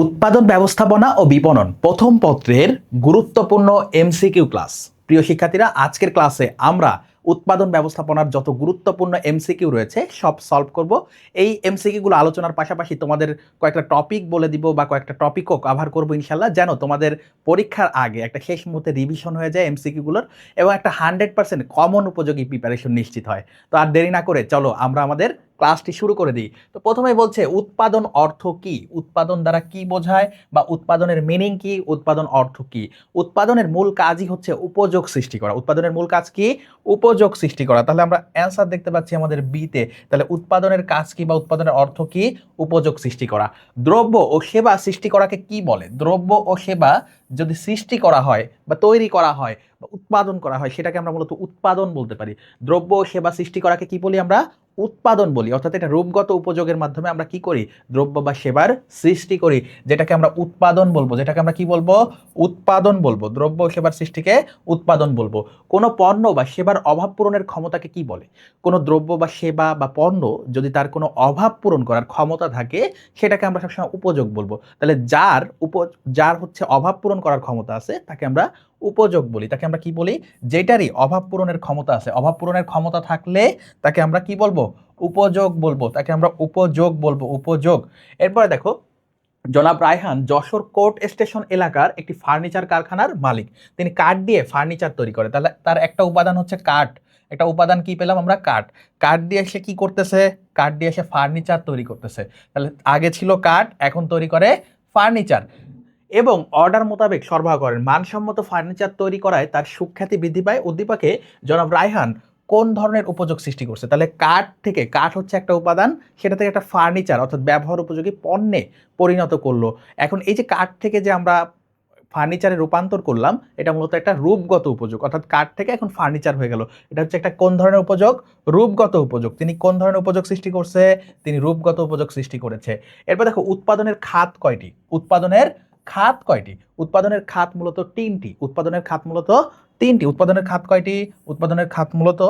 উৎপাদন ব্যবস্থাপনা ও বিপণন প্রথম পত্রের গুরুত্বপূর্ণ এমসিকিউ ক্লাস। প্রিয় শিক্ষার্থীরা, আজকের ক্লাসে আমরা উৎপাদন ব্যবস্থাপনার যত গুরুত্বপূর্ণ এমসিকিউ রয়েছে সব সলভ করব। এই এমসিকিউগুলো আলোচনার পাশাপাশি তোমাদের কয়েকটা টপিক বলে দিব বা কয়েকটা টপিকও কভার করবো ইনশাল্লাহ, যেন তোমাদের পরীক্ষার আগে একটা শেষ মুহূর্তে রিভিশন হয়ে যায় এমসিকিউগুলোর এবং একটা 100% কমন উপযোগী প্রিপারেশন নিশ্চিত হয়। তো আর দেরি না করে চলো আমরা আমাদের ক্লাসটি শুরু করে দিই। তো প্রথমেই বলছে উৎপাদন অর্থ কি, উৎপাদন দ্বারা কি বোঝায় বা উৎপাদনের মিনিং কি, উৎপাদন অর্থ কি। উৎপাদনের মূল কাজই হচ্ছে উপযোগ সৃষ্টি করা। উৎপাদনের মূল কাজ কি? উপযোগ সৃষ্টি করা। তাহলে আমরা অ্যান্সার দেখতে পাচ্ছি আমাদের বিতে। তাহলে উৎপাদনের কাজ কি বা উৎপাদনের অর্থ কি? উপযোগ সৃষ্টি করা। দ্রব্য ও সেবা সৃষ্টি করাকে কি বলে? দ্রব্য ও সেবা যদি সৃষ্টি করা হয় বা তৈরি করা হয় বা উৎপাদন করা হয় সেটাকে আমরা মূলত উৎপাদন বলতে পারি। দ্রব্য ও সেবা সৃষ্টি করাকে কি বলি? আমরা উৎপাদন বলি। অর্থাৎ এটা রূপগত উপযোগের মাধ্যমে আমরা কি করি? দ্রব্য বা সেবার সৃষ্টি করি, যেটাকে আমরা উৎপাদন বলবো। যেটাকে আমরা কি বলবো? উৎপাদন বলবো। দ্রব্য ও সেবার সৃষ্টিকে উৎপাদন বলবো। কোনো পণ্য বা সেবার অভাব পূরণের ক্ষমতাকে কি বলে? কোনো দ্রব্য বা সেবা বা পণ্য যদি তার কোনো অভাব পূরণ করার ক্ষমতা থাকে সেটাকে আমরা সবসময় উপযোগ বলবো। তাহলে যার হচ্ছে অভাব পূরণ করার ক্ষমতা আছে তাকে আমরা উপযোগ বলি। তাকে আমরা কি বলি? যেটারই অভাব পূরণের ক্ষমতা আছে, অভাব পূরণের ক্ষমতা থাকলে তাকে আমরা কি বলবো? উপযোগ বলবো। তাকে আমরা উপযোগ বলবো, উপযোগ। এরপরে দেখো, জনাব রায়হান যশোর কোর্ট স্টেশন এলাকার একটি ফার্নিচার কারখানার মালিক। তিনি কাঠ দিয়ে ফার্নিচার তৈরি করে। তাহলে তার একটা উপাদান হচ্ছে কাঠ। একটা উপাদান কি পেলাম আমরা? কাঠ। কাঠ দিয়ে সে কি করতেছে? কাঠ দিয়ে সে ফার্নিচার তৈরি করতেছে। তাহলে আগে ছিল কাঠ, এখন তৈরি করে ফার্নিচার এবং অর্ডার মোতাবেক সরবরাহ করেন। মানসম্মত ফার্নিচার তৈরি করায় তার সুখ্যাতি বৃদ্ধি পায়। উদ্দীপকে জনাব রায়হান কোন ধরনের উপযোগ সৃষ্টি করছে? তাহলে কাঠ থেকে, কাঠ হচ্ছে একটা উপাদান, সেটা থেকে একটা ফার্নিচার অর্থাৎ ব্যবহার উপযোগী পণ্যে পরিণত করলো। এখন এই যে কাঠ থেকে যে আমরা ফার্নিচারে রূপান্তর করলাম, এটা মূলত একটা রূপগত উপযোগ। অর্থাৎ কাঠ থেকে এখন ফার্নিচার হয়ে গেল। এটা হচ্ছে একটা কোন ধরনের উপযোগ? রূপগত উপযোগ। তিনি কোন ধরনের উপযোগ সৃষ্টি করছে? তিনি রূপগত উপযোগ সৃষ্টি করেছে। এরপর দেখো, উৎপাদনের খাত কয়টি? উৎপাদনের খাত কয়টি? উৎপাদনের খাত মূলত তিনটি। উৎপাদনের খাত মূলত তিনটি। উৎপাদনের খাত কয়টি? উৎপাদনের খাত মূলত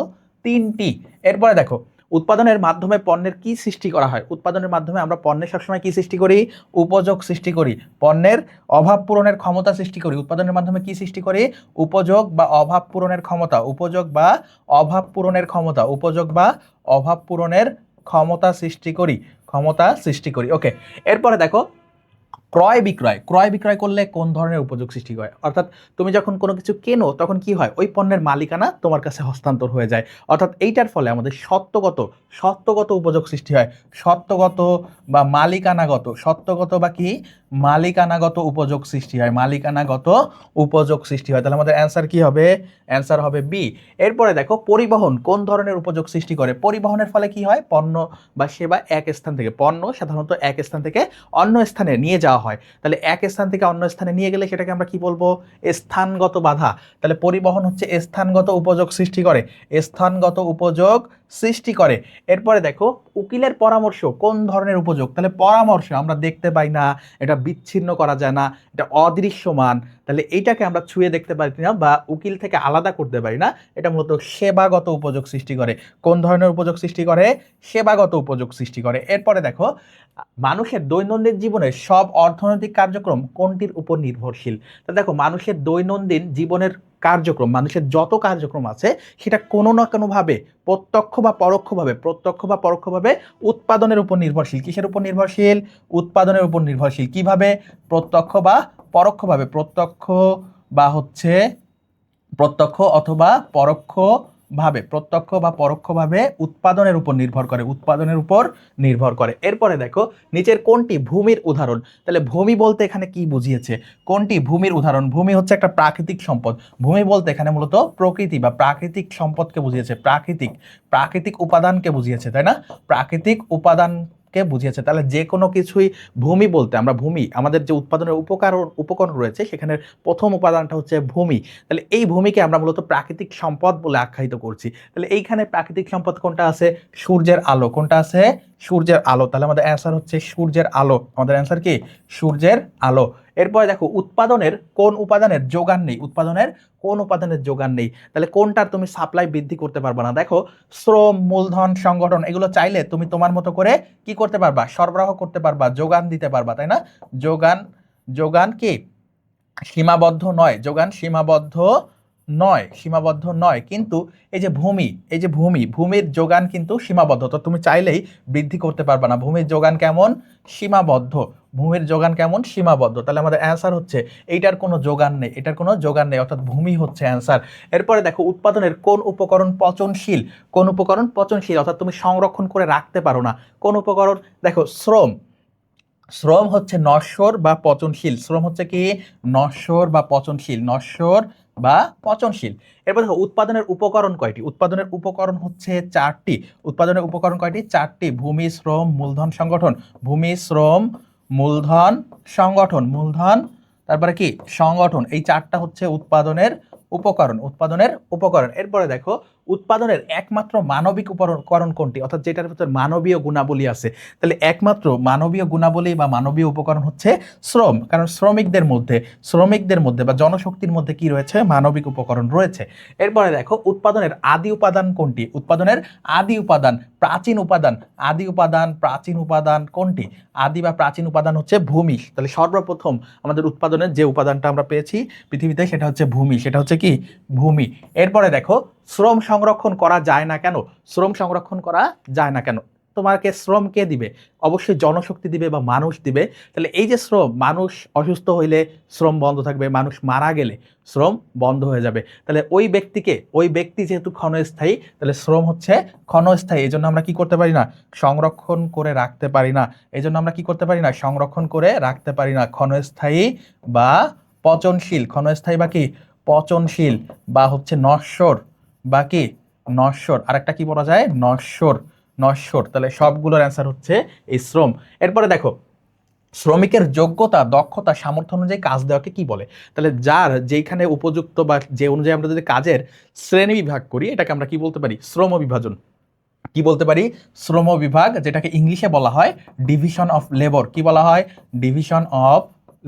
তিনটি। এরপরে দেখো, উৎপাদনের মাধ্যমে পণ্যের কি সৃষ্টি করা হয়? উৎপাদনের মাধ্যমে আমরা পণ্যের সবসময় কি সৃষ্টি করি? উপযোগ সৃষ্টি করি। পণ্যের অভাব পূরণের ক্ষমতা সৃষ্টি করি। উৎপাদনের মাধ্যমে কি সৃষ্টি করি? উপযোগ বা অভাব পূরণের ক্ষমতা। উপযোগ বা অভাব পূরণের ক্ষমতা। উপযোগ বা অভাব পূরণের ক্ষমতা সৃষ্টি করি। ক্ষমতা সৃষ্টি করি। ওকে। এরপরে দেখো, ক্রয় বিক্রয়। ক্রয় বিক্রয় করলে কোন ধরনের উপযোগ সৃষ্টি হয়? অর্থাৎ তুমি যখন কোনো কিছু কেনো তখন কি হয়? ওই পণ্যের মালিকানা তোমার কাছে হস্তান্তর হয়ে যায়। অর্থাৎ এইটার ফলে আমাদের সত্ত্বগত উপযোগ সৃষ্টি হয়। সত্ত্বগত বা মালিকানাগত, সত্ত্বগত বা কি মালিকানাগত উপযোগ সৃষ্টি হয়। মালিকানাগত উপযোগ সৃষ্টি হয়। তাহলে আমাদের অ্যান্সার কি হবে? অ্যান্সার হবে বি। এরপরে দেখো, পরিবহন কোন ধরনের উপযোগ সৃষ্টি করে? পরিবহনের ফলে কি হয়? পণ্য বা সেবা এক স্থান থেকে, পণ্য সাধারণত এক স্থান থেকে অন্য স্থানে নিয়ে যাওয়া হয়। তাহলে এক স্থান থেকে অন্য স্থানে নিয়ে গেলে সেটাকে আমরা কি বলবো? স্থানগত বাধা। তাহলে পরিবহন হচ্ছে স্থানগত উপযোগ সৃষ্টি করে। স্থানগত উপযোগ সৃষ্টি করে। এরপরে দেখো, উকিলের পরামর্শ কোন ধরনের উপযোগ? তাহলে পরামর্শ আমরা দেখতে পাই না, এটা বিচ্ছিন্ন করা যায় না, এটা অদৃশ্যমান। তাহলে এইটাকে আমরা ছুঁয়ে দেখতে পারি না বা উকিল থেকে আলাদা করতে পারি না। এটা মূলত সেবাগত উপযোগ সৃষ্টি করে। কোন ধরনের উপযোগ সৃষ্টি করে? সেবাগত উপযোগ সৃষ্টি করে। এরপরে দেখো, মানুষের দৈনন্দিন জীবনের সব অর্থনৈতিক কার্যক্রম কোনটির উপর নির্ভরশীল? তা দেখো, মানুষের দৈনন্দিন জীবনের কার্যক্রম, মানুষের যত কার্যক্রম আছে সেটা কোনো না কোনোভাবে প্রত্যক্ষ বা পরোক্ষভাবে উৎপাদনের উপর নির্ভরশীল। কিসের উপর নির্ভরশীল? উৎপাদনের উপর নির্ভরশীল। কিভাবে? প্রত্যক্ষ বা পরোক্ষভাবে। প্রত্যক্ষ অথবা পরোক্ষভাবে উৎপাদনের উপর নির্ভর করে। উৎপাদনের উপর নির্ভর করে। এরপরে দেখো, নিচের কোনটি ভূমির উদাহরণ? তাহলে ভূমি বলতে এখানে কি বুঝিয়েছে? কোনটি ভূমির উদাহরণ? ভূমি হচ্ছে একটা প্রাকৃতিক সম্পদ। ভূমি বলতে এখানে মূলত প্রকৃতি বা প্রাকৃতিক সম্পদকে বুঝিয়েছে। প্রাকৃতিক উপাদানকে বুঝিয়েছে, তাই না? প্রাকৃতিক উপাদানকে বুঝিয়েছে। তাহলে যে কোনো কিছুই ভূমি বলতে আমরা আমাদের যে উৎপাদনের উপকরণ রয়েছে সেখানে প্রথম উপাদানটা হচ্ছে ভূমি। তাহলে এই ভূমিকে আমরা মূলত প্রাকৃতিক সম্পদ বলে আখ্যায়িত করছি। তাহলে এইখানে প্রাকৃতিক সম্পদ কোনটা আছে? সূর্যের আলো। কোনটা আছে? সূর্যের আলো। তাহলে আমাদের অ্যান্সার হচ্ছে সূর্যের আলো। আমাদের অ্যান্সার কি সূর্যের আলো। এরপরে দেখো উৎপাদনের কোন উপাদানের যোগান নেই, উৎপাদনের কোন উপাদানের যোগান নেই, তাহলে কোনটার তুমি সাপ্লাই বৃদ্ধি করতে পারবে না। দেখো শ্রম, মূলধন, সংগঠন এগুলো চাইলে তুমি তোমার মতো করে কি করতে পারবা, সরবরাহ করতে পারবা, যোগান দিতে পারবা, তাই না? যোগান, যোগান কি সীমাবদ্ধ নয়, যোগান সীমাবদ্ধ নয়, সীমাবদ্ধ নয়। কিন্তু এই যে ভূমি, এই যে ভূমির যোগান কিন্তু সীমাবদ্ধ, তো তুমি চাইলেই বৃদ্ধি করতে পারবে না। ভূমির যোগান কেমন, সীমাবদ্ধ, ভূমির যোগান কেমন, সীমাবদ্ধ। তাহলে আমাদের অ্যান্সার হচ্ছে এইটার কোনো যোগান নেই, এটার কোনো যোগান নেই, অর্থাৎ ভূমি হচ্ছে অ্যান্সার। এরপরে দেখো উৎপাদনের কোন উপকরণ পচনশীল, কোন উপকরণ পচনশীল, অর্থাৎ তুমি সংরক্ষণ করে রাখতে পারো না। কোন উপকরণ, দেখো শ্রম, শ্রম হচ্ছে নশ্বর বা পচনশীল, শ্রম হচ্ছে কি নশ্বর বা পচনশীল, নশ্বর বা পচনশীল। এরপর দেখো উৎপাদনের উপকরণ কয়টি, উৎপাদনের উপকরণ হচ্ছে চারটি, উৎপাদনের উপকরণ কয়টি, চারটি, ভূমি, শ্রম, মূলধন, সংগঠন, ভূমি, শ্রম, মূলধন, সংগঠন, মূলধন তারপরে কি সংগঠন, এই চারটা হচ্ছে উৎপাদনের উপকরণ, উৎপাদনের উপকরণ। এরপরে দেখো উৎপাদনের একমাত্র মানবিক উপকরণ কোনটি, অর্থাৎ যেটার ভিতরে মানবীয় গুণাবলী আছে। তাহলে একমাত্র মানবীয় গুণাবলী বা মানবীয় উপকরণ হচ্ছে শ্রম, কারণ শ্রমিকদের মধ্যে বা জনশক্তির মধ্যে কি রয়েছে, মানবিক উপকরণ রয়েছে। এরপরে দেখো উৎপাদনের আদি উপাদান কোনটি, উৎপাদনের আদি উপাদান, প্রাচীন উপাদান, আদি উপাদান, প্রাচীন উপাদান কোনটি, আদি বা প্রাচীন উপাদান হচ্ছে ভূমি। তাহলে সর্বপ্রথম আমাদের উৎপাদনের যে উপাদানটা আমরা পেয়েছি পৃথিবীতে সেটা হচ্ছে ভূমি, সেটা হচ্ছে কি ভূমি। এরপরে দেখো শ্রম সংরক্ষণ করা যায় না কেন, শ্রম সংরক্ষণ করা যায় না কেন, তোমাকে শ্রম কে দিবে, অবশ্যই জনশক্তি দিবে বা মানুষ দিবে। তাহলে এই যে শ্রম, মানুষ অসুস্থ হইলে শ্রম বন্ধ থাকবে, মানুষ মারা গেলে শ্রম বন্ধ হয়ে যাবে। তাহলে ওই ব্যক্তি যেহেতু ক্ষণস্থায়ী, তাহলে শ্রম হচ্ছে ক্ষণস্থায়ী, এই জন্য আমরা কি করতে পারি না, সংরক্ষণ করে রাখতে পারি না, এই জন্য আমরা কি করতে পারি না, সংরক্ষণ করে রাখতে পারি না। ক্ষণস্থায়ী বা পচনশীল, ক্ষণস্থায়ী বা কি পচনশীল, বা হচ্ছে নশ্বর বা কি নশ্বর, আরেকটা কি বলা যায়, নশ্বর, নশ্বর। তাহলে সবগুলোর অ্যান্সার হচ্ছে এই শ্রম। এরপরে দেখো শ্রমিকের যোগ্যতা, দক্ষতা, সামর্থ্য অনুযায়ী কাজ দেওয়াকে কি বলে, তাহলে যার যেখানে উপযুক্ত বা যে অনুযায়ী আমরা যদি কাজের শ্রেণী বিভাগ করি এটাকে আমরা কি বলতে পারি, শ্রম বিভাজন, কি বলতে পারি, শ্রম বিভাগ, যেটাকে ইংলিশে বলা হয় ডিভিশন অফ লেবর, কি বলা হয়, division of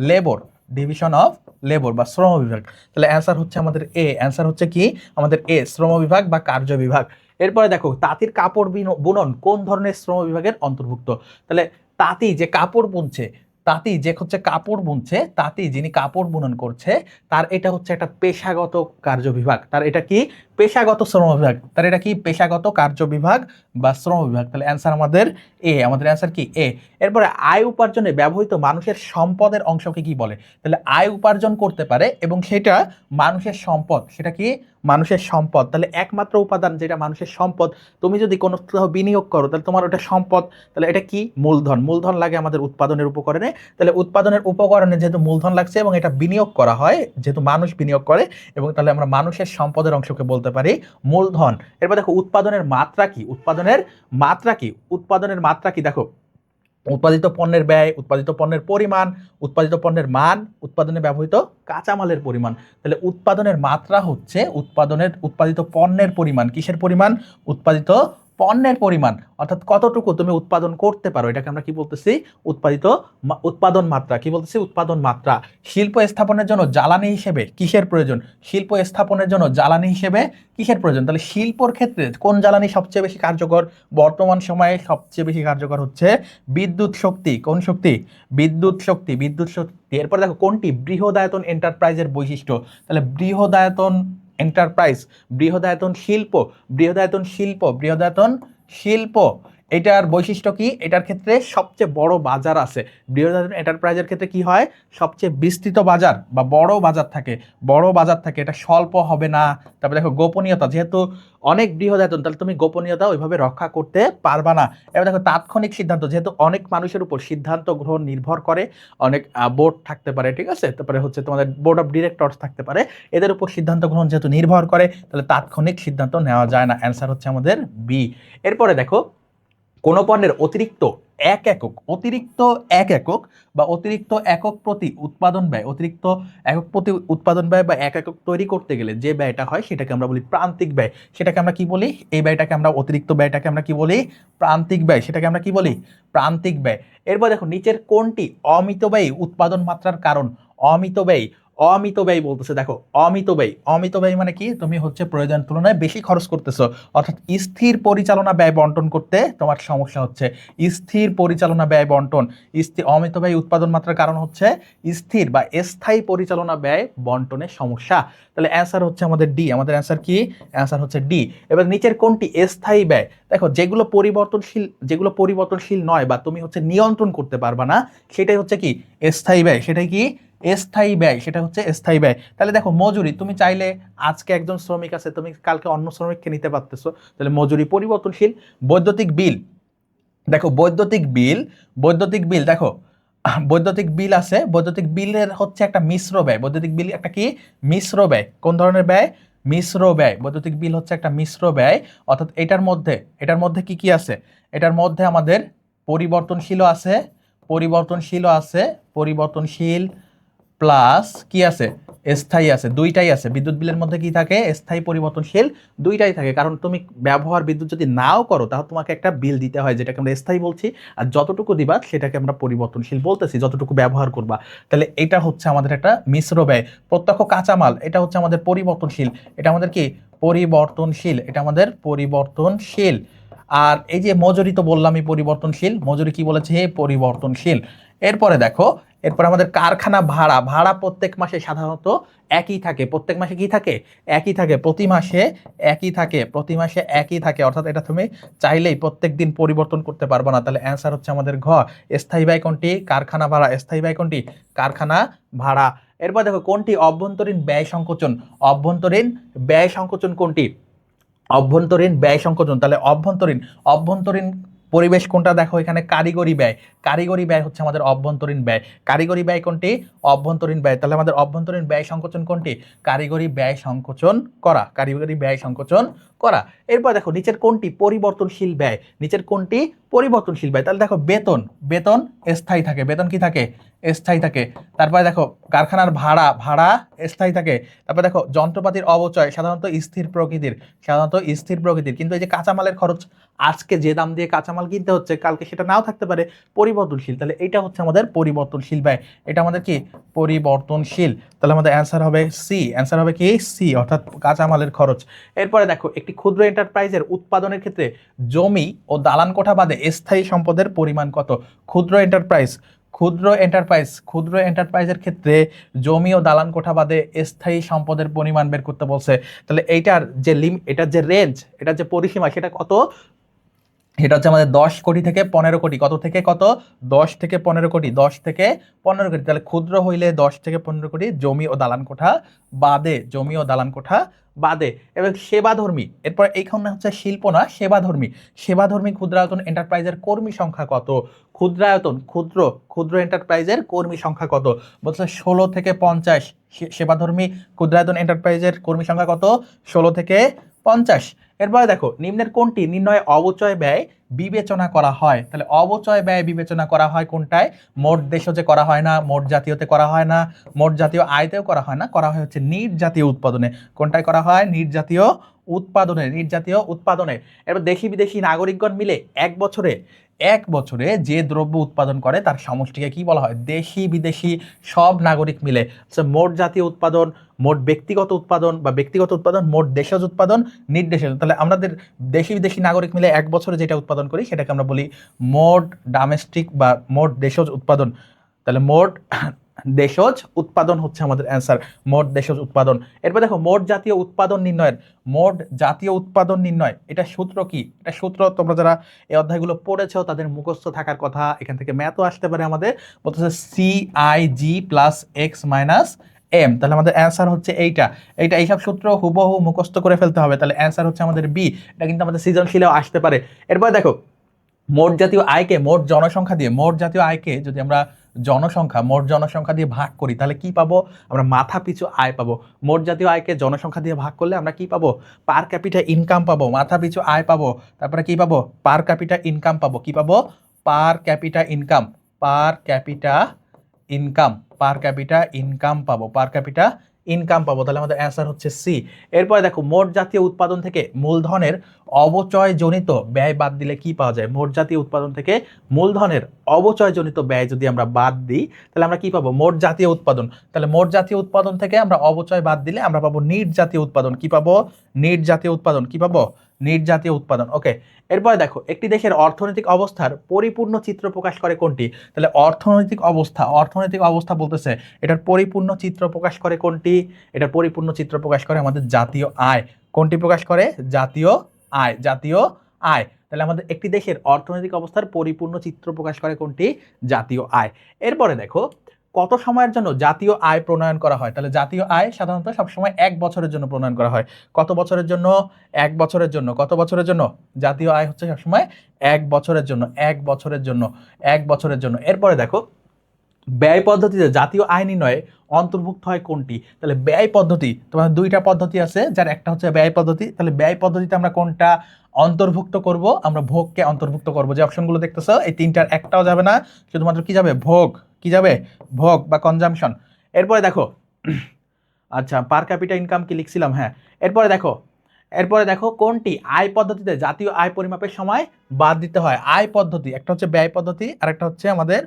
labour, division of labour বা শ্রম বিভাগ। তাহলে অ্যান্সার হচ্ছে আমাদের এ, অ্যান্সার হচ্ছে কি আমাদের এ, শ্রম বিভাগ বা কার্য বিভাগ। এরপরে দেখো তাঁতির কাপড় বুনন কোন ধরনের শ্রম বিভাগের অন্তর্ভুক্ত, তাহলে তাঁতি যে কাপড় বুনছে, তাঁতি যে হচ্ছে কাপড় বুনছে, তাঁতি যিনি কাপড় বুনন করছে, তার এটা হচ্ছে একটা পেশাগত কার্য বিভাগ, তার এটা কি পেশাগত শ্রম বিভাগ, তার এটা কি পেশাগত কার্য বিভাগ বা শ্রম বিভাগ। তাহলে অ্যান্সার আমাদের এ, আমাদের অ্যান্সার কি এ। এরপরে আয় উপার্জনে ব্যবহৃত মানুষের সম্পদের অংশকে কি বলে, তাহলে আয় উপার্জন করতে পারে এবং সেটা মানুষের সম্পদ, সেটা কি মানুষের সম্পদ। তাহলে একমাত্র উপাদান যেটা মানুষের সম্পদ, তুমি যদি কোনো বিনিয়োগ করো তাহলে তোমার ওটা সম্পদ, তাহলে এটা কি মূলধন, মূলধন লাগে আমাদের উৎপাদনের উপকরণে। তাহলে উৎপাদনের উপকরণে যেহেতু মূলধন লাগছে এবং এটা বিনিয়োগ করা হয়, যেহেতু মানুষ বিনিয়োগ করে, এবং তাহলে আমরা মানুষের সম্পদের অংশকে বলতে পারি মূলধন। এরপর দেখো উৎপাদনের মাত্রা কি, উৎপাদনের মাত্রা কি, উৎপাদনের মাত্রা কি, দেখো উৎপাদিত পণ্যের ব্যয়, উৎপাদিত পণ্যের পরিমাণ, উৎপাদিত পণ্যের মান, উৎপাদনে ব্যবহৃত কাঁচামালের পরিমাণ। তাহলে উৎপাদনের মাত্রা হচ্ছে উৎপাদিত পণ্যের পরিমাণ, কিসের পরিমাণ, উৎপাদিত পণ্যের পরিমাণ, অর্থাৎ কতটুকু তুমি উৎপাদন করতে পারো, এটাকে আমরা কি বলতেছি, উৎপাদন মাত্রা, কি বলতেছি, উৎপাদন মাত্রা। শিল্প স্থাপনের জন্য জ্বালানি হিসেবে কিসের প্রয়োজন, শিল্প স্থাপনের জন্য জ্বালানি হিসেবে কিসের প্রয়োজন, তাহলে শিল্পর ক্ষেত্রে কোন জ্বালানি সবচেয়ে বেশি কার্যকর, বর্তমান সময়ে সবচেয়ে বেশি কার্যকর হচ্ছে বিদ্যুৎ শক্তি, কোন শক্তি, বিদ্যুৎ শক্তি, বিদ্যুৎ শক্তি। এরপর দেখো কোনটি বৃহদায়তন এন্টারপ্রাইজের বৈশিষ্ট্য, তাহলে বৃহদায়তন এন্টারপ্রাইজ, বৃহদায়তন শিল্প, বৃহদায়তন শিল্প, বৃহদায়তন শিল্প, এটার বৈশিষ্ট্য কি, এটার ক্ষেত্রে সবচেয়ে বড় বাজার আছে। বৃহদায়তন এন্টারপ্রাইজের ক্ষেত্রে কি হয়, সবচেয়ে বিস্তৃত বাজার বা বড় বাজার থাকে, বড় বাজার থাকে, এটা স্বল্প হবে না। তারপরে দেখো গোপনীয়তা, যেহেতু অনেক বৃহদায়তন তাহলে তুমি গোপনীয়তা ওইভাবে রক্ষা করতে পারবা না। এবার দেখো তাৎক্ষণিক সিদ্ধান্ত, যেহেতু অনেক মানুষের উপর সিদ্ধান্ত গ্রহণ নির্ভর করে, অনেক বোর্ড থাকতে পারে, ঠিক আছে, তারপরে হচ্ছে তোমাদের বোর্ড অফ ডিরেক্টরস থাকতে পারে, এদের উপর সিদ্ধান্ত গ্রহণ যেহেতু নির্ভর করে, তাহলে তাৎক্ষণিক সিদ্ধান্ত নেওয়া যায় না। অ্যান্সার হচ্ছে আমাদের বি। এরপরে দেখো কোনো পণ্যের অতিরিক্ত এক একক বা অতিরিক্ত একক প্রতি উৎপাদন ব্যয়, অতিরিক্ত একক প্রতি উৎপাদন ব্যয় বা এক একক তৈরি করতে গেলে যে ব্যয়টা হয় সেটাকে আমরা বলি প্রান্তিক ব্যয়। সেটাকে আমরা কি বলি? এই ব্যয়টাকে আমরা, অতিরিক্ত ব্যয়টাকে আমরা কি বলি? প্রান্তিক ব্যয়। সেটাকে আমরা কি বলি? প্রান্তিক ব্যয়। এরপর দেখো নিচের কোনটি অমিতব্যয়ী উৎপাদন মাত্রার কারণ? অমিতব্যয়ী বলতেছে, দেখো অমিতব্যয়ী মানে কি? তুমি হচ্ছে প্রয়োজনের তুলনায় বেশি খরচ করতেছো, অর্থাৎ স্থির পরিচালনা ব্যয় বন্টন করতে তোমার সমস্যা হচ্ছে। স্থির পরিচালনা ব্যয় বন্টন, অমিতব্যয়ী উৎপাদন মাত্রার কারণ হচ্ছে স্থির বা স্থায়ী পরিচালনা ব্যয় বন্টনের সমস্যা। তাহলে অ্যান্সার হচ্ছে আমাদের ডি। আমাদের অ্যান্সার কি? অ্যান্সার হচ্ছে ডি। এবার নিচের কোনটি স্থায়ী ব্যয়? দেখো যেগুলো পরিবর্তনশীল নয় বা তুমি হচ্ছে নিয়ন্ত্রণ করতে পারবা না, সেটাই হচ্ছে কি? স্থায়ী ব্যয়। সেটাই কি? স্থায়ী ব্যয়। সেটা হচ্ছে স্থায়ী ব্যয়। তাহলে দেখো মজুরি, তুমি চাইলে আজকে একজন শ্রমিক আছে, তুমি কালকে অন্য শ্রমিককে নিতে পারতেছো, তাহলে মজুরি পরিবর্তনশীল। বৈদ্যুতিক বিল, দেখো বৈদ্যুতিক বিল দেখো বৈদ্যুতিক বিল আছে, বৈদ্যুতিক বিলের হচ্ছে একটা মিশ্র ব্যয়। বৈদ্যুতিক বিল একটা কি? মিশ্র ব্যয়। কোন ধরনের ব্যয়? মিশ্র ব্যয়। বৈদ্যুতিক বিল হচ্ছে একটা মিশ্র ব্যয়, অর্থাৎ এটার মধ্যে কি কি আছে? এটার মধ্যে আমাদের পরিবর্তনশীল প্লাস কি আছে? স্থায়ী আছে, দুইটাই আছে। বিদ্যুৎ বিলের মধ্যে কি থাকে? স্থায়ী, পরিবর্তনশীল দুইটাই থাকে। কারণ তুমি বিদ্যুৎ যদি নাও করো তাহলে তোমাকে একটা বিল দিতে হয়, যেটাকে আমরা স্থায়ী বলছি, আর যতটুকু দিবা সেটাকে আমরা পরিবর্তনশীল বলতেছি, যতটুকু ব্যবহার করবা। তাহলে এটা হচ্ছে আমাদের একটা মিশ্র ব্যয়। প্রত্যক্ষ কাঁচামাল, এটা হচ্ছে আমাদের পরিবর্তনশীল। এটা আমাদের কি? পরিবর্তনশীল। আর এই যে মজুরি তো বললামই পরিবর্তনশীল। মজুরি কি বলেছে? পরিবর্তনশীল। এরপরে আমাদের কারখানা ভাড়া প্রত্যেক মাসে সাধারণত একই থাকে। প্রত্যেক মাসে কি থাকে? একই থাকে। প্রতি মাসে একই থাকে, অর্থাৎ এটা তুমি চাইলেই প্রত্যেক দিন পরিবর্তন করতে পারবে না। তাহলে অ্যান্সার হচ্ছে আমাদের ঘ। স্থায়ী ব্যয় কোনটি? কারখানা ভাড়া। স্থায়ী ব্যয় কোনটি? কারখানা ভাড়া। এরপর দেখো কোনটি অভ্যন্তরীণ ব্যয় সংকোচন? কোনটি? অভ্যন্তরীণ ব্যয় সংকোচন। তাহলে অভ্যন্তরীণ পরিবেশ কোনটা? দেখো এখানে কারিগরি ব্যয় হচ্ছে আমাদের অভ্যন্তরীণ ব্যয়। কারিগরি ব্যয় কোনটি? অভ্যন্তরীণ ব্যয়। তাহলে আমাদের অভ্যন্তরীণ ব্যয় সংকোচন কোনটি? কারিগরি ব্যয় সংকোচন করা। এরপর দেখো নিচের কোনটি পরিবর্তনশীল ব্যয়? তাহলে দেখো বেতন স্থায়ী থাকে। বেতন কি থাকে? স্থায়ী থাকে। তারপরে দেখো কারখানার ভাড়া স্থায়ী থাকে। তারপর দেখো যন্ত্রপাতির অবচয় সাধারণত স্থির প্রকৃতির। কিন্তু এই যে কাঁচামালের খরচ, আজকে যে দাম দিয়ে কাঁচামাল কিনতে হচ্ছে কালকে সেটা নাও থাকতে পারে, পরিবর্তনশীল। তাহলে এটা হচ্ছে আমাদের পরিবর্তনশীল ব্যয়। এটা আমাদের কি? পরিবর্তনশীল। তাহলে আমাদের অ্যান্সার হবে সি। অ্যান্সার হবে কি? সি, অর্থাৎ কাঁচামালের খরচ। এরপরে দেখো একটি ক্ষুদ্র এন্টারপ্রাইজের উৎপাদনের ক্ষেত্রে জমি ও দালান কোঠা বাদে স্থায়ী সম্পদের পরিমাণ কত? ক্ষুদ্র এন্টারপ্রাইজের ক্ষেত্রে জমি ও দালান কোঠা বাদে স্থায়ী সম্পদের পরিমাণ বের করতে বলছে। তাহলে এটার যে রেঞ্জ, এটার যে পরিসীমা, সেটা কত? এটা হচ্ছে আমাদের 10 কোটি থেকে 15 কোটি। কত থেকে কত? 10 থেকে 15 কোটি। তাহলে ক্ষুদ্র হইলে 10 থেকে 15 কোটি, জমি ও দালান কোঠা বাদে। এবং সেবাধর্মী, এরপর এইখানে হচ্ছে শিল্প না, সেবাধর্মী ক্ষুদ্রায়তন এন্টারপ্রাইজের কর্মী সংখ্যা কত? ক্ষুদ্র এন্টারপ্রাইজের কর্মী সংখ্যা কত? বলছে 16 থেকে 50। সেবাধর্মী ক্ষুদ্রায়তন এন্টারপ্রাইজের কর্মী সংখ্যা কত? 16 থেকে 50। এরপরে দেখো নিম্নের কোনটি নির্ণয়ে অবচয় ব্যয় বিবেচনা করা হয়? তাহলে অবচয় ব্যয় বিবেচনা করা হয় কোনটায়? মোট দেশজে করা হয় না, মোট জাতীয়তে করা হয় না, মোট জাতীয় আয়তেও করা হয় না, করা হয় হচ্ছে নিট জাতীয় উৎপাদনে। কোনটায় করা হয়? নিট জাতীয় উৎপাদনে। এবার দেশি বিদেশি নাগরিকগণ মিলে এক বছরে যে দ্রব্য উৎপাদন করে তার সমষ্টিকে কি বলা হয়? দেশি বিদেশি সব নাগরিক মিলে। মোট জাতীয় উৎপাদন, মোট ব্যক্তিগত উৎপাদন, মোট দেশজ উৎপাদন, নির্দেশজ। তাহলে আমাদের দেশি বিদেশি নাগরিক মিলে এক বছরে যেটা উৎপাদন করি সেটাকে আমরা বলি মোট ডোমেস্টিক বা মোট দেশজ উৎপাদন। তাহলে মোট দেশজ উৎপাদন হচ্ছে আমাদের অ্যান্সার, মোট দেশজ উৎপাদন। এরপর দেখো মোট জাতীয় উৎপাদন নির্ণয়, এটা সূত্র কি? এটা সূত্র তোমরা যারা এই অধ্যায়গুলো পড়েছো তাদের মুখস্থ থাকার কথা। এখান থেকে ম্যাথও আসতে পারে আমাদের। বলতেছে CIG plus X minus M. তাহলে আমাদের অ্যান্সার হচ্ছে এইসব সূত্র হুবহু মুখস্থ করে ফেলতে হবে। তাহলে অ্যান্সার হচ্ছে আমাদের বি। এটা কিন্তু আমাদের সৃজনশীলেও আসতে পারে। এরপর দেখো মোট জাতীয় আয়কে মোট জনসংখ্যা দিয়ে, মোট জাতীয় আয়কে যদি আমরা জনসংখ্যা, মোট জনসংখ্যা দিয়ে ভাগ করি তাহলে কি পাবো? আমরা মাথা পিছু আয় পাবো। মোট জাতীয় আয়কে জনসংখ্যা দিয়ে ভাগ করলে আমরা কি পাবো? পার ক্যাপিটা ইনকাম পাবো, মাথা পিছু আয় পাবো, তারপরে কি পাবো? পার ক্যাপিটা ইনকাম পাবো। কি পাবো? পার ক্যাপিটা ইনকাম, পার ক্যাপিটা ইনকাম, পার ক্যাপিটা ইনকাম পাবো, পার ক্যাপিটা ইনকাম পাবো। তাহলে আমাদের অ্যান্সার হচ্ছে সি। এরপরে দেখো, মোট জাতীয় উৎপাদন থেকে মূলধনের অবচয়জনিত ব্যয় বাদ দিলে কি পাওয়া যায়? মোট জাতীয় উৎপাদন থেকে মূলধনের অবচয়জনিত ব্যয় যদি আমরা বাদ দিই তাহলে আমরা কি পাবো? মোট জাতীয় উৎপাদন। তাহলে মোট জাতীয় উৎপাদন থেকে আমরা অবচয় বাদ দিলে আমরা পাবো নিট জাতীয় উৎপাদন। কি পাবো? নিট জাতীয় উৎপাদন। কি পাবো? নিট জাতীয় উৎপাদন। ওকে, এরপরে দেখো, একটি দেশের অর্থনৈতিক অবস্থার পরিপূর্ণ চিত্র প্রকাশ করে কোনটি? তাহলে অর্থনৈতিক অবস্থা, অর্থনৈতিক অবস্থা বলতেছে এটার পরিপূর্ণ চিত্র প্রকাশ করে কোনটি? এটার পরিপূর্ণ চিত্র প্রকাশ করে আমাদের জাতীয় আয়। কোনটি প্রকাশ করে? জাতীয় আয়, জাতীয় আয়। তাহলে আমাদের একটি দেশের অর্থনৈতিক অবস্থার পরিপূর্ণ চিত্র প্রকাশ করে কোনটি? জাতীয় আয়। এরপরে দেখো, কত সময়ের জন্য জাতীয় আয় প্রণয়ন করা হয়? তাহলে জাতীয় আয় সাধারণত সবসময় 1 বছরের জন্য প্রণয়ন করা হয়। কত বছরের জন্য? 1 বছরের জন্য। কত বছরের জন্য? জাতীয় আয় হচ্ছে সবসময় 1 বছরের জন্য, 1 বছরের জন্য, 1 বছরের জন্য। এরপরে দেখো, ব্যয় পদ্ধতিতে জাতীয় আয় নির্ণয়ে অন্তর্ভুক্ত হয় কোনটি? তাহলে ব্যয় পদ্ধতি, তোমার দুইটা পদ্ধতি আছে, যার একটা হচ্ছে ব্যয় পদ্ধতি। তাহলে ব্যয় পদ্ধতিতে আমরা কোনটা অন্তর্ভুক্ত করব? আমরা ভোগকে অন্তর্ভুক্ত করব। যে অপশনগুলো দেখতেছো এই তিনটার একটাও যাবে না, শুধুমাত্র কি যাবে? ভোগ। কি যাবে? ভোগ বা কনজাম্পশন। এরপরে দেখো, আচ্ছা, পার ক্যাপিটা ইনকাম কি লিখছিলাম? হ্যাঁ। এরপরে দেখো কোনটি আয় পদ্ধতিতে জাতীয় আয় পরিমাপের সময় বাদ দিতে হয়? আয় পদ্ধতি, একটা হচ্ছে ব্যয় পদ্ধতি আর একটা হচ্ছে আমাদের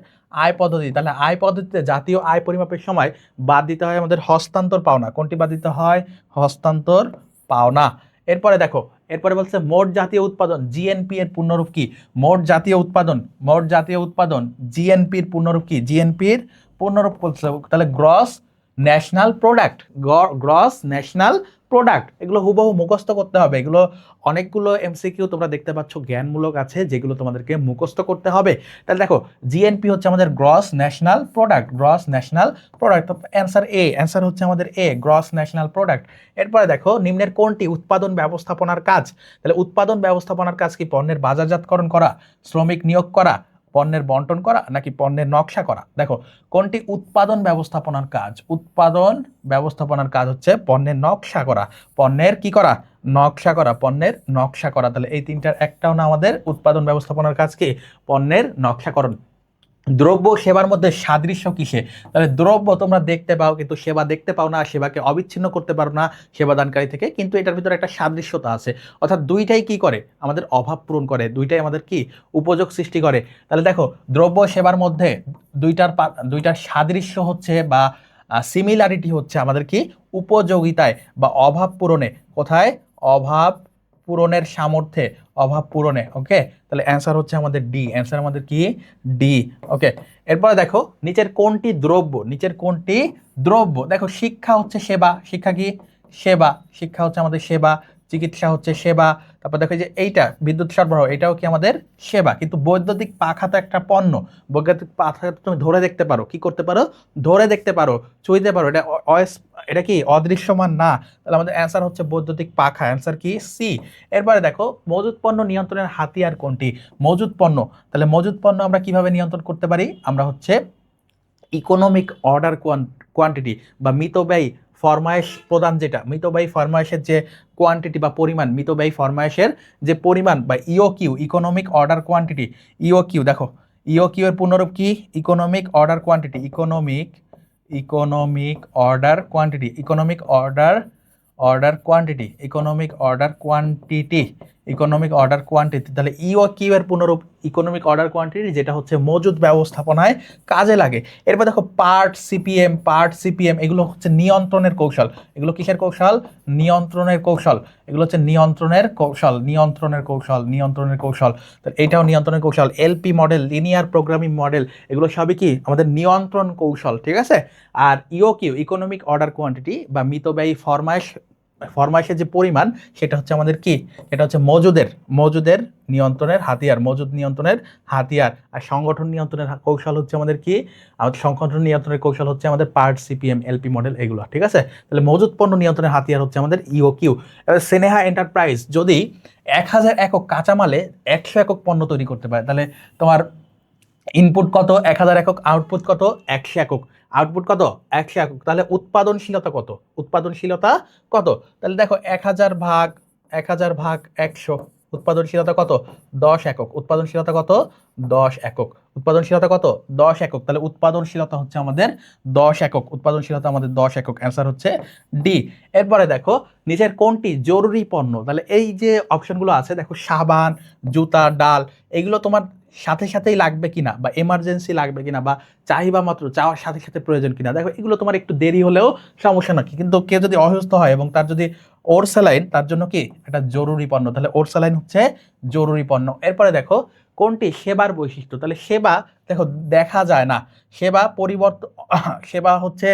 আয় পদ্ধতি। তাহলে আয় পদ্ধতিতে জাতীয় আয় পরিমাপের সময় বাদ দিতে হয় আমাদের হস্তান্তর পাওনা। কোনটি বাদ দিতে হয়? হস্তান্তর পাওনা। এরপরে দেখো, এরপরে বলছে মোট জাতীয় উৎপাদন জিএনপি এর পূর্ণরূপ কি? মোট জাতীয় উৎপাদন, মোট জাতীয় উৎপাদন জিএনপির পূর্ণরূপ কি? জিএনপির পূর্ণরূপ বলছে, তাহলে gross national product, gross national product. এগুলো হুবহু মুখস্থ করতে হবে। এগুলো অনেকগুলো এমসিকিউ তোমরা দেখতে পাচ্ছ জ্ঞানমূলক আছে, যেগুলো তোমাদেরকে মুখস্থ করতে হবে। তাহলে দেখো, জিএনপি হচ্ছে আমাদের gross national product, gross national product. Answer A, answer হচ্ছে আমাদের এ, গ্রস ন্যাশনাল প্রোডাক্ট। এরপরে দেখো, নিম্নের কোনটি উৎপাদন ব্যবস্থাপনার কাজ? তাহলে উৎপাদন ব্যবস্থাপনার কাজ কি? পণ্যের বাজারজাতকরণ করা, শ্রমিক নিয়োগ করা, পণ্যের বন্টন করা, নাকি পণ্যের নকশা করা? দেখো, কোনটি উৎপাদন ব্যবস্থাপনার কাজ? উৎপাদন ব্যবস্থাপনার কাজ হচ্ছে পণ্যের নকশা করা। পণ্যের কি করা? নকশা করা, পণ্যের নকশা করা। তাহলে এই তিনটার একটাও না আমাদের উৎপাদন ব্যবস্থাপনার কাজ কি? পণ্যের নকশাকরণ। দ্রব্য সেবার মধ্যে সাদৃশ্য কিসে? তাহলে দ্রব্য তোমরা দেখতে পাও কিন্তু সেবা দেখতে পাও না, সেবাকে অবিচ্ছিন্ন করতে পারো না সেবাদানকারী থেকে, কিন্তু এটার ভিতরে একটা সাদৃশ্যতা আছে। অর্থাৎ দুইটাই কি করে? আমাদের অভাব পূরণ করে, দুইটাই আমাদের কি? উপযোগ সৃষ্টি করে। তাহলে দেখো, দ্রব্য সেবার মধ্যে দুইটার সাদৃশ্য হচ্ছে বা সিমিলারিটি হচ্ছে আমাদের কি? উপযোগিতায় বা অভাব পূরণে। কোথায়? অভাব পূরণের সামর্থ্যে, অভাব পূরণে। ওকে, তাহলে অ্যান্সার হচ্ছে আমাদের ডি, অ্যান্সার আমাদের কি? ডি। ওকে, এরপরে দেখো, নিচের কোনটি দ্রব্য? নিচের কোনটি দ্রব্য? দেখো, শিক্ষা হচ্ছে সেবা, শিক্ষা কি? সেবা, শিক্ষা হচ্ছে আমাদের সেবা, চিকিৎসা হচ্ছে সেবা। তারপর দেখো যে এইটা বিদ্যুৎ সরবরাহ, এটাও কি আমাদের সেবা। কিন্তু বৈদ্যুতিক পাখা তো একটা পণ্য, বৈদ্যুতিক পাখা তুমি ধরে দেখতে পারো, কি করতে পারো? ধরে দেখতে পারো, ছুঁইতে পারো, এটা এটা কি অদৃশ্যমান না? তাহলে আমাদের অ্যান্সার হচ্ছে বৈদ্যুতিক পাখা, অ্যান্সার কি? সি। এরপরে দেখো, মজুদ পণ্য নিয়ন্ত্রণের হাতিয়ার কোনটি? মজুদ পণ্য, তাহলে মজুদ পণ্য আমরা কিভাবে নিয়ন্ত্রণ করতে পারি? আমরা হচ্ছে ইকোনমিক অর্ডার কোয়ান্টিটি বা মিতব্যয়ী ফরমায়েশ প্রদান, যেটা মিতব্যয়ী ফরমায়েশের যে কোয়ান্টিটি বা পরিমাণ, মিতব্যয়ী ফরমায়েশের যে পরিমাণ বা ইওকিউ, ইকোনমিক অর্ডার কোয়ান্টিটি, ইওকিউ। দেখো, ইওকিউ এর পূর্ণরূপ কি? Economic order quantity, economic order quantity, economic order quantity, economic order quantity, economic order quantity. তাহলে ইওকিউ এর পুনরূপ ইকোনমিক অর্ডার কোয়ান্টিটি, যেটা হচ্ছে মজুদ ব্যবস্থাপনায় কাজে লাগে। এরপর দেখো, পার্ট সিপিএম, এগুলো হচ্ছে নিয়ন্ত্রণের কৌশল। এগুলো কিসের কৌশল? নিয়ন্ত্রণের কৌশল। এগুলো হচ্ছে নিয়ন্ত্রণের কৌশল, নিয়ন্ত্রণের কৌশল। তো এটাও নিয়ন্ত্রণের কৌশল। LP model, linear programming model, এগুলো সবই কি? আমাদের নিয়ন্ত্রণ কৌশল, ঠিক আছে। আর ইওকিউ, ইকোনমিক অর্ডার কোয়ান্টিটি বা মিতব্যয়ী ফরমাইশের যে পরিমাণ, সেটা হচ্ছে আমাদের কি? এটা হচ্ছে মজুদের নিয়ন্ত্রণের হাতিয়ার, মজুদ নিয়ন্ত্রণের হাতিয়ার। আর সংগঠন নিয়ন্ত্রণের কৌশল হচ্ছে আমাদের কি? আমাদের সংগঠন নিয়ন্ত্রণের কৌশল হচ্ছে আমাদের পার্ট সিপিএম, এলপি মডেল, এগুলো, ঠিক আছে। তাহলে মজুদ পণ্য নিয়ন্ত্রণের হাতিয়ার হচ্ছে আমাদের ইওকিউ। এবার স্নেহা এন্টারপ্রাইজ যদি 1000 একক কাঁচামালে 100 একক পণ্য তৈরি করতে পারে, তাহলে তোমার ইনপুট কত 1000 একক, আউটপুট কত 100 একক, আউটপুট কত 100 একক। তাহলে উৎপাদনশীলতা কত? উৎপাদনশীলতা কত? তাহলে দেখো 1000 ভাগ 100, উৎপাদনশীলতা কত 10 একক। উৎপাদনশীলতা কত 10 একক। উৎপাদনশীলতা কত 10 একক। তাহলে উৎপাদনশীলতা হচ্ছে আমাদের 10 একক। উৎপাদনশীলতা আমাদের 10 একক, অ্যান্সার হচ্ছে ডি। এরপরে দেখো নিচের কোনটি জরুরি পণ্য? তাহলে এই যে অপশনগুলো আছে দেখো, সাবান, জুতা, ডাল, এগুলো তোমার সাথে সাথেই লাগবে কিনা, বা এমার্জেন্সি লাগবে কিনা, বা চাহিদা মাত্র, চাওয়ার সাথে সাথে প্রয়োজন কিনা। দেখো এগুলো তোমার একটু দেরি হলেও সমস্যা নাকি, কিন্তু কেউ যদি অসুস্থ হয় এবং তার যদি ওরসালাইন, তার জন্য কি এটা জরুরি পণ্য। তাহলে ওরসালাইন হচ্ছে জরুরি পণ্য। এরপরে দেখো কোনটি সেবার বৈশিষ্ট্য? তাহলে সেবা দেখো দেখা যায় না, সেবা পরিবর্তন, সেবা হচ্ছে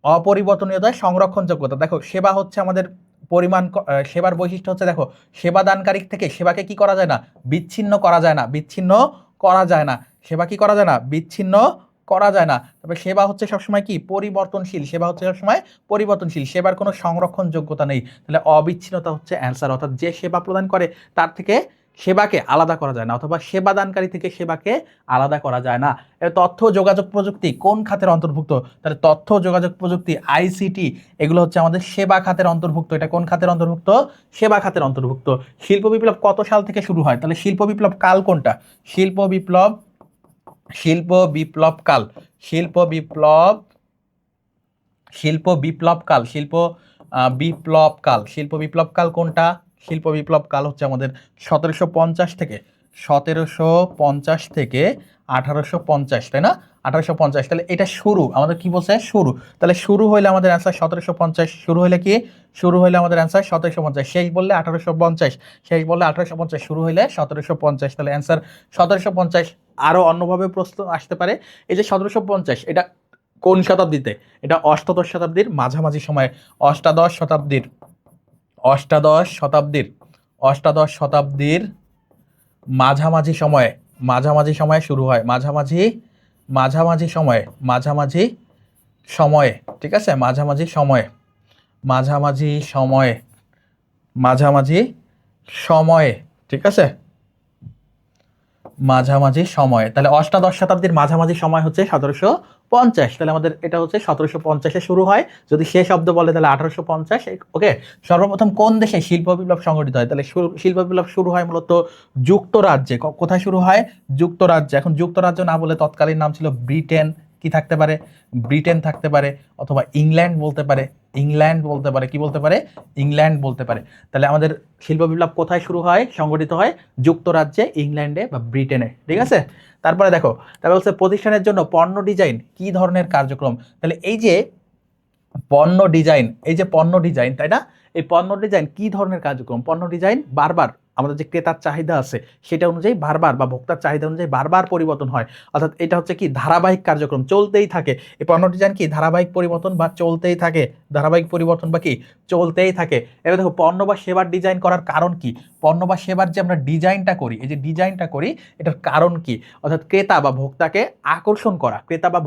অপরিবর্তনীয়তা, সংরক্ষণযোগ্যতা। দেখো সেবা হচ্ছে আমাদের পরিমাণ, সেবার বৈশিষ্ট্য হচ্ছে দেখো সেবাদানকারী থেকে সেবাকে কি করা যায় না, বিচ্ছিন্ন করা যায় না, বিচ্ছিন্ন করা যায় না। সেবা কি করা যায় না, বিচ্ছিন্ন করা যায় না। তবে সেবা হচ্ছে সবসময় কি পরিবর্তনশীল, সেবা হচ্ছে সবসময় পরিবর্তনশীল, সেবার কোনো সংরক্ষণযোগ্যতা নেই। তাহলে অবিচ্ছিন্নতা হচ্ছে অ্যান্সার, অর্থাৎ যে সেবা প্রদান করে তার থেকে সেবাকে আলাদা করা যায় না, অথবা সেবাদানকারী থেকে সেবাকে আলাদা করা যায় না। তথ্য যোগাযোগ প্রযুক্তি কোন খাতের অন্তর্ভুক্ত? তাহলে তথ্য যোগাযোগ প্রযুক্তি, আইসিটি, এগুলো হচ্ছে আমাদের সেবা খাতের অন্তর্ভুক্ত। এটা কোন খাতের অন্তর্ভুক্ত? সেবা খাতের অন্তর্ভুক্ত। শিল্প বিপ্লব কত সাল থেকে শুরু হয়? তাহলে শিল্প বিপ্লব কাল কোনটা? শিল্প বিপ্লব, শিল্প বিপ্লব কাল, শিল্প বিপ্লব, শিল্প বিপ্লব কাল, শিল্প বিপ্লব কাল, শিল্প বিপ্লব কাল কোনটা? শিল্প বিপ্লব কাল হচ্ছে আমাদের 1750 থেকে, 1750 থেকে 1850, তাই না? 1850। তাহলে এটা শুরু, আমাদের কি বলছে শুরু। তাহলে শুরু হইলে আমাদের অ্যান্সার 1750, শুরু হইলে কি, শুরু হইলে আমাদের অ্যান্সার 1750, শেষ বললে 1850, শেষ বললে 1850, শুরু হইলে 1750। তাহলে অ্যান্সার 1750। আরও অন্যভাবে প্রশ্ন আসতে পারে, এই যে 1750 এটা কোন শতাব্দীতে? এটা অষ্টাদশ শতাব্দীর মাঝামাঝি সময়ে, অষ্টাদশ শতাব্দীর, অষ্টাদশ শতাব্দীর, অষ্টাদশ শতাব্দীর মাঝামাঝি সময়ে, মাঝামাঝি সময়ে শুরু হয়, মাঝামাঝি, মাঝামাঝি সময়ে, মাঝামাঝি সময়ে, ঠিক আছে, মাঝামাঝি সময়ে, মাঝামাঝি সময়ে, মাঝামাঝি সময়ে, ঠিক আছে, মাঝামাঝি সময়ে। তাহলে অষ্টাদশ শতাব্দীর মাঝামাঝি সময় হচ্ছে 1750। তাহলে আমাদের এটা হচ্ছে 1750-এ শুরু হয়, যদি সে শব্দ বলে তাহলে 1850। ওকে। সর্বপ্রথম কোন দেশে শিল্প বিপ্লব সংঘটিত হয়? তাহলে শিল্প বিপ্লব শুরু হয় মূলত যুক্তরাজ্যে। কোথায় শুরু হয়? যুক্তরাজ্যে। এখন যুক্তরাজ্য না বলে তৎকালীন নাম ছিল ব্রিটেন, কি থাকতে পারে? ব্রিটেন থাকতে পারে, অথবা ইংল্যান্ড বলতে পারে, ইংল্যান্ড বলতে পারে, কি বলতে পারে? ইংল্যান্ড বলতে পারে। তাহলে আমাদের শিল্প বিপ্লব কোথায় শুরু হয়, সংগঠিত হয়? যুক্তরাজ্যে, ইংল্যান্ডে বা ব্রিটেনে, ঠিক আছে। তারপরে দেখো, তারপরে হচ্ছে প্রতিষ্ঠানের জন্য পণ্য ডিজাইন কি ধরনের কার্যক্রম? তাহলে এই যে পণ্য ডিজাইন, এই যে পণ্য ডিজাইন, তাই না, এই পণ্য ডিজাইন কি ধরনের কার্যক্রম? পণ্য ডিজাইন বারবার আমাদের যে ক্রেতার চাহিদা আছে সেটা অনুযায়ী বারবার, বা ভোক্তার চাহিদা অনুযায়ী বারবার পরিবর্তন হয়, অর্থাৎ এটা হচ্ছে কি ধারাবাহিক কার্যক্রম, চলতেই থাকে। এই পণ্য ডিজাইন কি ধারাবাহিক পরিবর্তন বা চলতেই থাকে, ধারাবাহিক পরিবর্তন বা কি চলতেই থাকে। এবার দেখো পণ্য বা সেবার ডিজাইন করার কারণ কি? পণ্য বা সেবার যে আমরা ডিজাইনটা করি, এই যে ডিজাইনটা করি, এটার কারণ কি? অর্থাৎ ক্রেতা বা ভোক্তাকে আকর্ষণ করা, ক্রেতা বা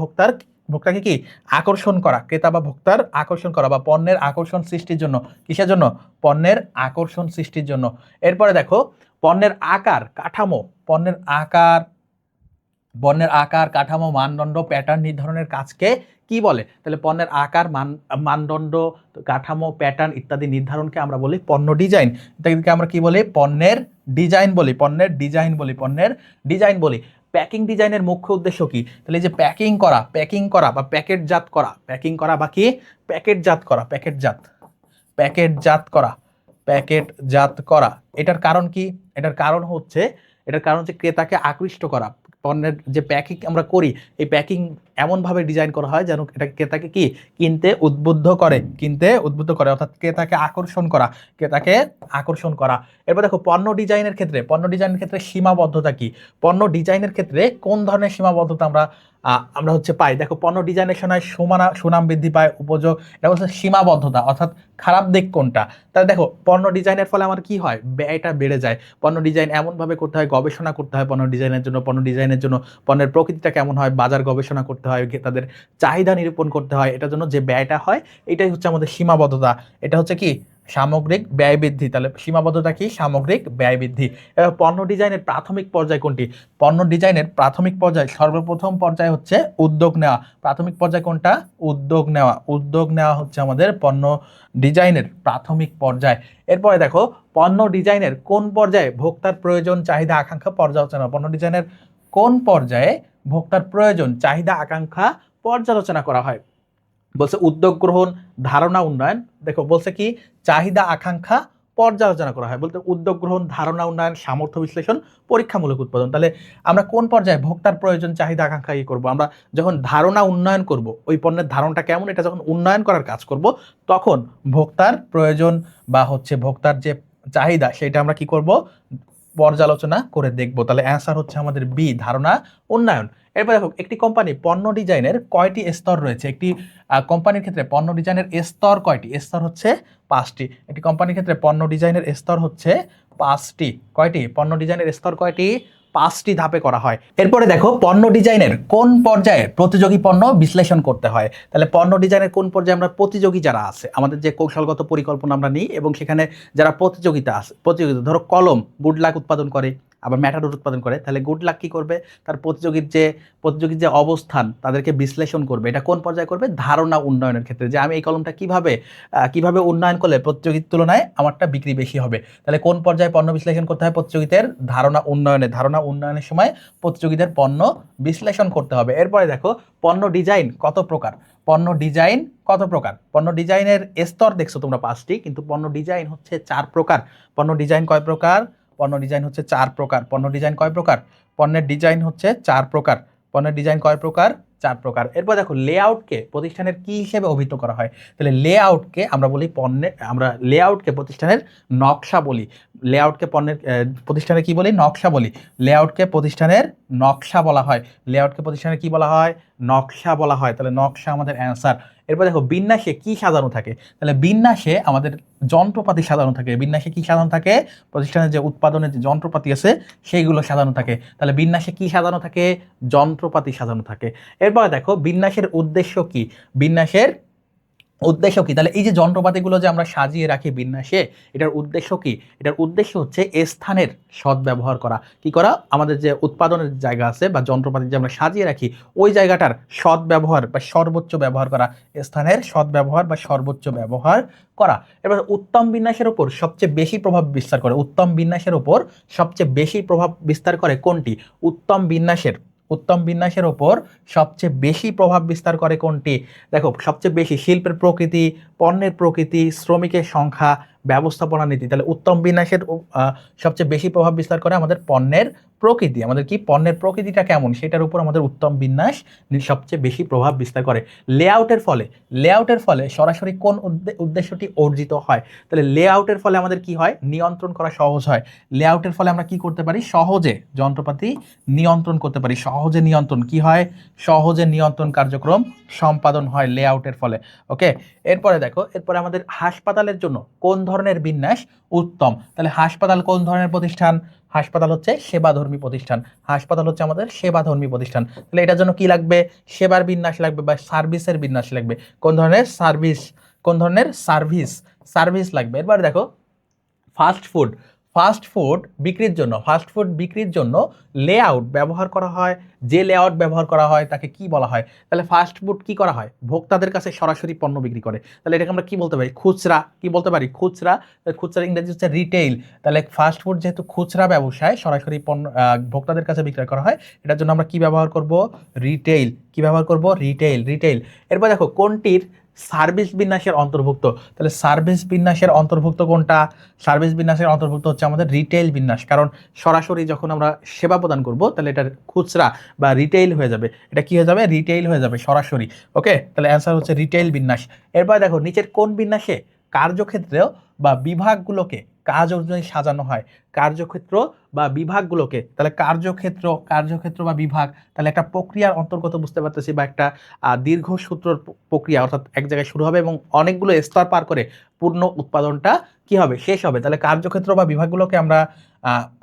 ভোক্তাকে কি আকর্ষণ করা, ক্রেতা বা ভোক্তার আকর্ষণ করা, বা পণ্যের আকর্ষণ সৃষ্টির জন্য। কিসের জন্য? পণ্যের আকর্ষণ সৃষ্টির জন্য। এরপরে দেখো পণ্যের আকার কাঠামো, পণ্যের আকার, পণ্যের আকার কাঠামো, মানদণ্ড, প্যাটার্ন নির্ধারণের কাজকে কি বলে? তাহলে পণ্যের আকার, মানদণ্ড, কাঠামো, প্যাটার্ন ইত্যাদি নির্ধারণকে আমরা বলি পণ্য ডিজাইন। এটাকে আমরা কি বলি? পণ্যের ডিজাইন বলি, পণ্যের ডিজাইন বলি, পণ্যের ডিজাইন বলি। প্যাকিং ডিজাইনের মুখ্য উদ্দেশ্য কি? তাহলে যে প্যাকিং করা, প্যাকিং করা বা প্যাকেটজাত করা, প্যাকিং করা বা কি প্যাকেটজাত করা, প্যাকেটজাত, প্যাকেটজাত করা, প্যাকেটজাত করা। এটার কারণ কি? এটার কারণ হচ্ছে, এটার কারণ হচ্ছে ক্রেতাকে আকৃষ্ট করা। পণ্যের যে প্যাকিং আমরা করি, এই প্যাকিং এমনভাবে ডিজাইন করা হয় যেন এটা ক্রেতাকে কি কিনতে উদ্বুদ্ধ করে, কিনতে উদ্বুদ্ধ করে, অর্থাৎ ক্রেতাকে আকর্ষণ করা, ক্রেতাকে আকর্ষণ করা। এরপর দেখো পণ্য ডিজাইনের ক্ষেত্রে, পণ্য ডিজাইনের ক্ষেত্রে সীমাবদ্ধতা কি? পণ্য ডিজাইনের ক্ষেত্রে কোন ধরনের সীমাবদ্ধতা আমরা হচ্ছে পাই? দেখো পণ্য ডিজাইনের সময় সুনাম বৃদ্ধি পায়, উপযোগ, এটা হচ্ছে সীমাবদ্ধতা, অর্থাৎ খারাপ দিক কোনটা? তাহলে দেখো পণ্য ডিজাইনের ফলে আমার কি হয়? ব্যয়টা বেড়ে যায়। পণ্য ডিজাইন এমনভাবে করতে হয়, গবেষণা করতে হয় পণ্য ডিজাইনের জন্য, পণ্য ডিজাইনের জন্য পণ্যের প্রকৃতিটা কেমন হয় বাজার গবেষণা করতে হয়, তাদের চাহিদা নিরূপণ করতে হয়, এটার জন্য যে ব্যয়টা হয় এটাই হচ্ছে আমাদের সীমাবদ্ধতা। এটা হচ্ছে কি সামগ্রিক ব্যয় বৃদ্ধি। তাহলে সীমাবদ্ধতা কি? সামগ্রিক ব্যয় বৃদ্ধি। এবার পণ্য ডিজাইনের প্রাথমিক পর্যায় কোনটি? পণ্য ডিজাইনের প্রাথমিক পর্যায়, সর্বপ্রথম পর্যায় হচ্ছে উদ্যোগ নেওয়া। প্রাথমিক পর্যায় কোনটা? উদ্যোগ নেওয়া। উদ্যোগ নেওয়া হচ্ছে আমাদের পণ্য ডিজাইনের প্রাথমিক পর্যায়। এরপরে দেখো পণ্য ডিজাইনের কোন পর্যায়ে ভোক্তার প্রয়োজন চাহিদা আকাঙ্ক্ষা পর্যালোচনা। পণ্য ডিজাইনের কোন পর্যায়ে ভোক্তার প্রয়োজন চাহিদা আকাঙ্ক্ষা পর্যালোচনা করা হয়? বলছে উদ্যোগ গ্রহণ, ধারণা উন্নয়ন। দেখো বলছে কি? চাহিদা আকাঙ্ক্ষা পর্যালোচনা করা হয়। বলতে উদ্যোগ গ্রহণ, ধারণা উন্নয়ন, সামর্থ্য বিশ্লেষণ, পরীক্ষামূলক উৎপাদন। তাহলে আমরা কোন পর্যায়ে ভোক্তার প্রয়োজন চাহিদা আকাঙ্ক্ষা কি করব? আমরা যখন ধারণা উন্নয়ন করব, ওই পণ্যের ধারণাটা কেমন এটা যখন উন্নয়ন করার কাজ করব, তখন ভোক্তার প্রয়োজন বা হচ্ছে ভোক্তার যে চাহিদা সেটা আমরা কি করব? পর্যালোচনা করে দেখব। তাহলে অ্যান্সার হচ্ছে আমাদের বি, ধারণা উন্নয়ন। এরপর দেখো একটি কোম্পানি পণ্য ডিজাইনের কয়টি স্তর রয়েছে? একটি কোম্পানির ক্ষেত্রে পণ্য ডিজাইনের স্তর কয়টি? স্তর হচ্ছে 5টি। একটি কোম্পানির ক্ষেত্রে পণ্য ডিজাইনের স্তর হচ্ছে 5টি। কয়টি? পণ্য ডিজাইনের স্তর কয়টি? 5টি ধাপে করা হয়। এরপরে দেখো পণ্য ডিজাইনের কোন পর্যায়ে প্রতিযোগী পণ্য বিশ্লেষণ করতে হয়? তাহলে পণ্য ডিজাইনের কোন পর্যায়ে আমরা প্রতিযোগী যারা আছে, আমাদের যে কৌশলগত পরিকল্পনা আমরা নিই এবং সেখানে যারা প্রতিযোগিতা ধরো কলম গুড লাক উৎপাদন করে, আবার ম্যাটাডোর উৎপাদন করে, তাহলে গুড লাক কি করবে? তার প্রতিযোগীর যে অবস্থান তাদেরকে বিশ্লেষণ করবে। এটা কোন পর্যায়ে করবে? ধারণা উন্নয়নের ক্ষেত্রে, যে আমি এই কলমটা কিভাবে উন্নয়ন করলে প্রতিযোগীর তুলনায় আমারটা বিক্রি বেশি হবে। তাহলে কোন পর্যায়ে পণ্য বিশ্লেষণ করতে হয়? প্রতিযোগীদের ধারণা উন্নয়নের সময় প্রতিযোগীদের পণ্য বিশ্লেষণ করতে হবে। এরপরে দেখো পণ্য ডিজাইন কত প্রকার? পণ্য ডিজাইন কত প্রকার? পণ্য ডিজাইনের স্তর দেখছো তোমরা 5টি, কিন্তু পণ্য ডিজাইন হচ্ছে 4 প্রকার। পণ্য ডিজাইন কয় প্রকার? পণ্য ডিজাইন হচ্ছে 4 প্রকার। পণ্য ডিজাইন কয় প্রকার? পণ্যের ডিজাইন হচ্ছে 4 প্রকার। পণ্যের ডিজাইন কয় প্রকার? 4 প্রকার। এরপর দেখো লেআউটকে প্রতিষ্ঠানের কি হিসেবে অভিহিত করা হয়? তাহলে লেআউটকে আমরা বলি লেআউটকে প্রতিষ্ঠানের নকশা বলি। লেআউটকে প্রতিষ্ঠানের কি বলি? নকশা বলি। লেআউটকে প্রতিষ্ঠানের নকশা বলা হয়। লেআউটকে প্রতিষ্ঠানের কি বলা হয়? নকশা বলা হয়। তাহলে নকশা আমাদের অ্যান্সার। এরপর দেখো বিন্যাসে কি সাজানো থাকে? তাহলে বিন্যাসে আমাদের যন্ত্রপাতি সাজানো থাকে। বিন্যাসে কি সাজানো থাকে? প্রতিষ্ঠানের যে উৎপাদনের যে যন্ত্রপাতি আছে সেইগুলো সাজানো থাকে। তাহলে বিন্যাসে কি সাজানো থাকে? যন্ত্রপাতি সাজানো থাকে। এরপরে দেখো বিন্যাসের উদ্দেশ্য কি? বিন্যাসের উদ্দেশ্য কি? তাহলে এই যে যন্ত্রপাতিগুলো যে আমরা সাজিয়ে রাখি বিন্যাসে, এটার উদ্দেশ্য কি? এটার উদ্দেশ্য হচ্ছে স্থানের সদ্ব্যবহার করা। কি করা? আমাদের যে উৎপাদনের জায়গা আছে বা যন্ত্রপাতি যে আমরা সাজিয়ে রাখি ওই জায়গাটার সদ্ব্যবহার বা সর্বোচ্চ ব্যবহার করা। স্থানের সদ্ব্যবহার বা সর্বোচ্চ ব্যবহার করা। এবার উত্তম বিন্যাসের উপর সবচেয়ে বেশি প্রভাব বিস্তার করে, উত্তম বিন্যাসের উপর সবচেয়ে বেশি প্রভাব বিস্তার করে কোনটি? উত্তম বিন্যাসের ওপর সবচেয়ে বেশি প্রভাব বিস্তার করে কোনটি? দেখো সবচেয়ে বেশি শিল্পের প্রকৃতি, পণ্যের প্রকৃতি, শ্রমিকের সংখ্যা, ব্যবস্থাপনা নীতি। তাহলে উত্তম বিন্যাসের সবচেয়ে বেশি প্রভাব বিস্তার করে আমাদের পণ্যের প্রকৃতি। আমাদের কি পণ্যের প্রকৃতিটা কেমন সেটার উপর আমাদের উত্তম বিন্যাস সবচেয়ে বেশি প্রভাব বিস্তার করে। লেআউটের ফলে সরাসরি কোন উদ্দেশ্যটি অর্জিত হয়? তাহলে লেআউটের ফলে আমাদের কি হয়? নিয়ন্ত্রণ করা সহজ হয়। লেআউটের ফলে আমরা কি করতে পারি? সহজে যন্ত্রপাতি নিয়ন্ত্রণ করতে পারি। সহজে নিয়ন্ত্রণ কি হয়? সহজে নিয়ন্ত্রণ কার্যক্রম সম্পাদন হয় লেআউটের ফলে। ওকে, এরপরে আমাদের হাসপাতালের জন্য কোন ধরনের বিন্যাস উত্তম? তাহলে হাসপাতাল কোন ধরনের প্রতিষ্ঠান? হাসপাতাল হচ্ছে সেবাধর্মী প্রতিষ্ঠান। হাসপাতাল হচ্ছে আমাদের সেবাধর্মী প্রতিষ্ঠান। তাহলে এটার জন্য কি লাগবে? সেবার বিন্যাস লাগবে বা সার্ভিসের বিন্যাস লাগবে। কোন ধরনের সার্ভিস লাগবে। এরপরে দেখো ফাস্ট ফুড বিক্রির জন্য লেআউট ব্যবহার করা হয়। যে লেআউট ব্যবহার করা হয় তাকে কি বলা হয়? তাহলে ফাস্ট ফুড কি করা হয়? ভোক্তাদের কাছে সরাসরি পণ্য বিক্রি করে। তাহলে এটাকে আমরা কি বলতে পারি? খুচরা। কি বলতে পারি? খুচরা। খুচরা ইংরেজি হচ্ছে রিটেইল। তাহলে ফাস্ট ফুড যেহেতু খুচরা ব্যবসায় সরাসরি পণ্য ভোক্তাদের কাছে বিক্রয় করা হয়, এটার জন্য আমরা কি ব্যবহার করব? রিটেইল। কি ব্যবহার করব? রিটেইল। এরপর দেখো কোনটির সার্ভিস বিন্যাসের অন্তর্ভুক্ত? তাহলে সার্ভিস বিন্যাসের অন্তর্ভুক্ত কোনটা? সার্ভিস বিন্যাসের অন্তর্ভুক্ত হচ্ছে আমাদের রিটেইল বিন্যাস। কারণ সরাসরি যখন আমরা সেবা প্রদান করব তাহলে এটা খুচরা বা রিটেইল হয়ে যাবে। এটা কি হয়ে যাবে? রিটেইল হয়ে যাবে সরাসরি। ওকে, তাহলে অ্যান্সার হচ্ছে রিটেইল বিন্যাস। এরপর দেখো নিচের কোন বিন্যাসে কার্যক্ষেত্রেও বা বিভাগগুলোকে কাজ অনুযায়ী সাজানো হয়? কার্যক্ষেত্র বা বিভাগগুলোকে, তাহলে কার্যক্ষেত্র বা বিভাগ, তাহলে একটা প্রক্রিয়ার অন্তর্গত বুঝতে পারতেছি, বা একটা দীর্ঘ সূত্র প্রক্রিয়া, অর্থাৎ এক জায়গায় শুরু হবে এবং অনেকগুলো স্তর পার করে পূর্ণ উৎপাদনটা কি হবে, শেষ হবে। তাহলে কার্যক্ষেত্র বা বিভাগগুলোকে আমরা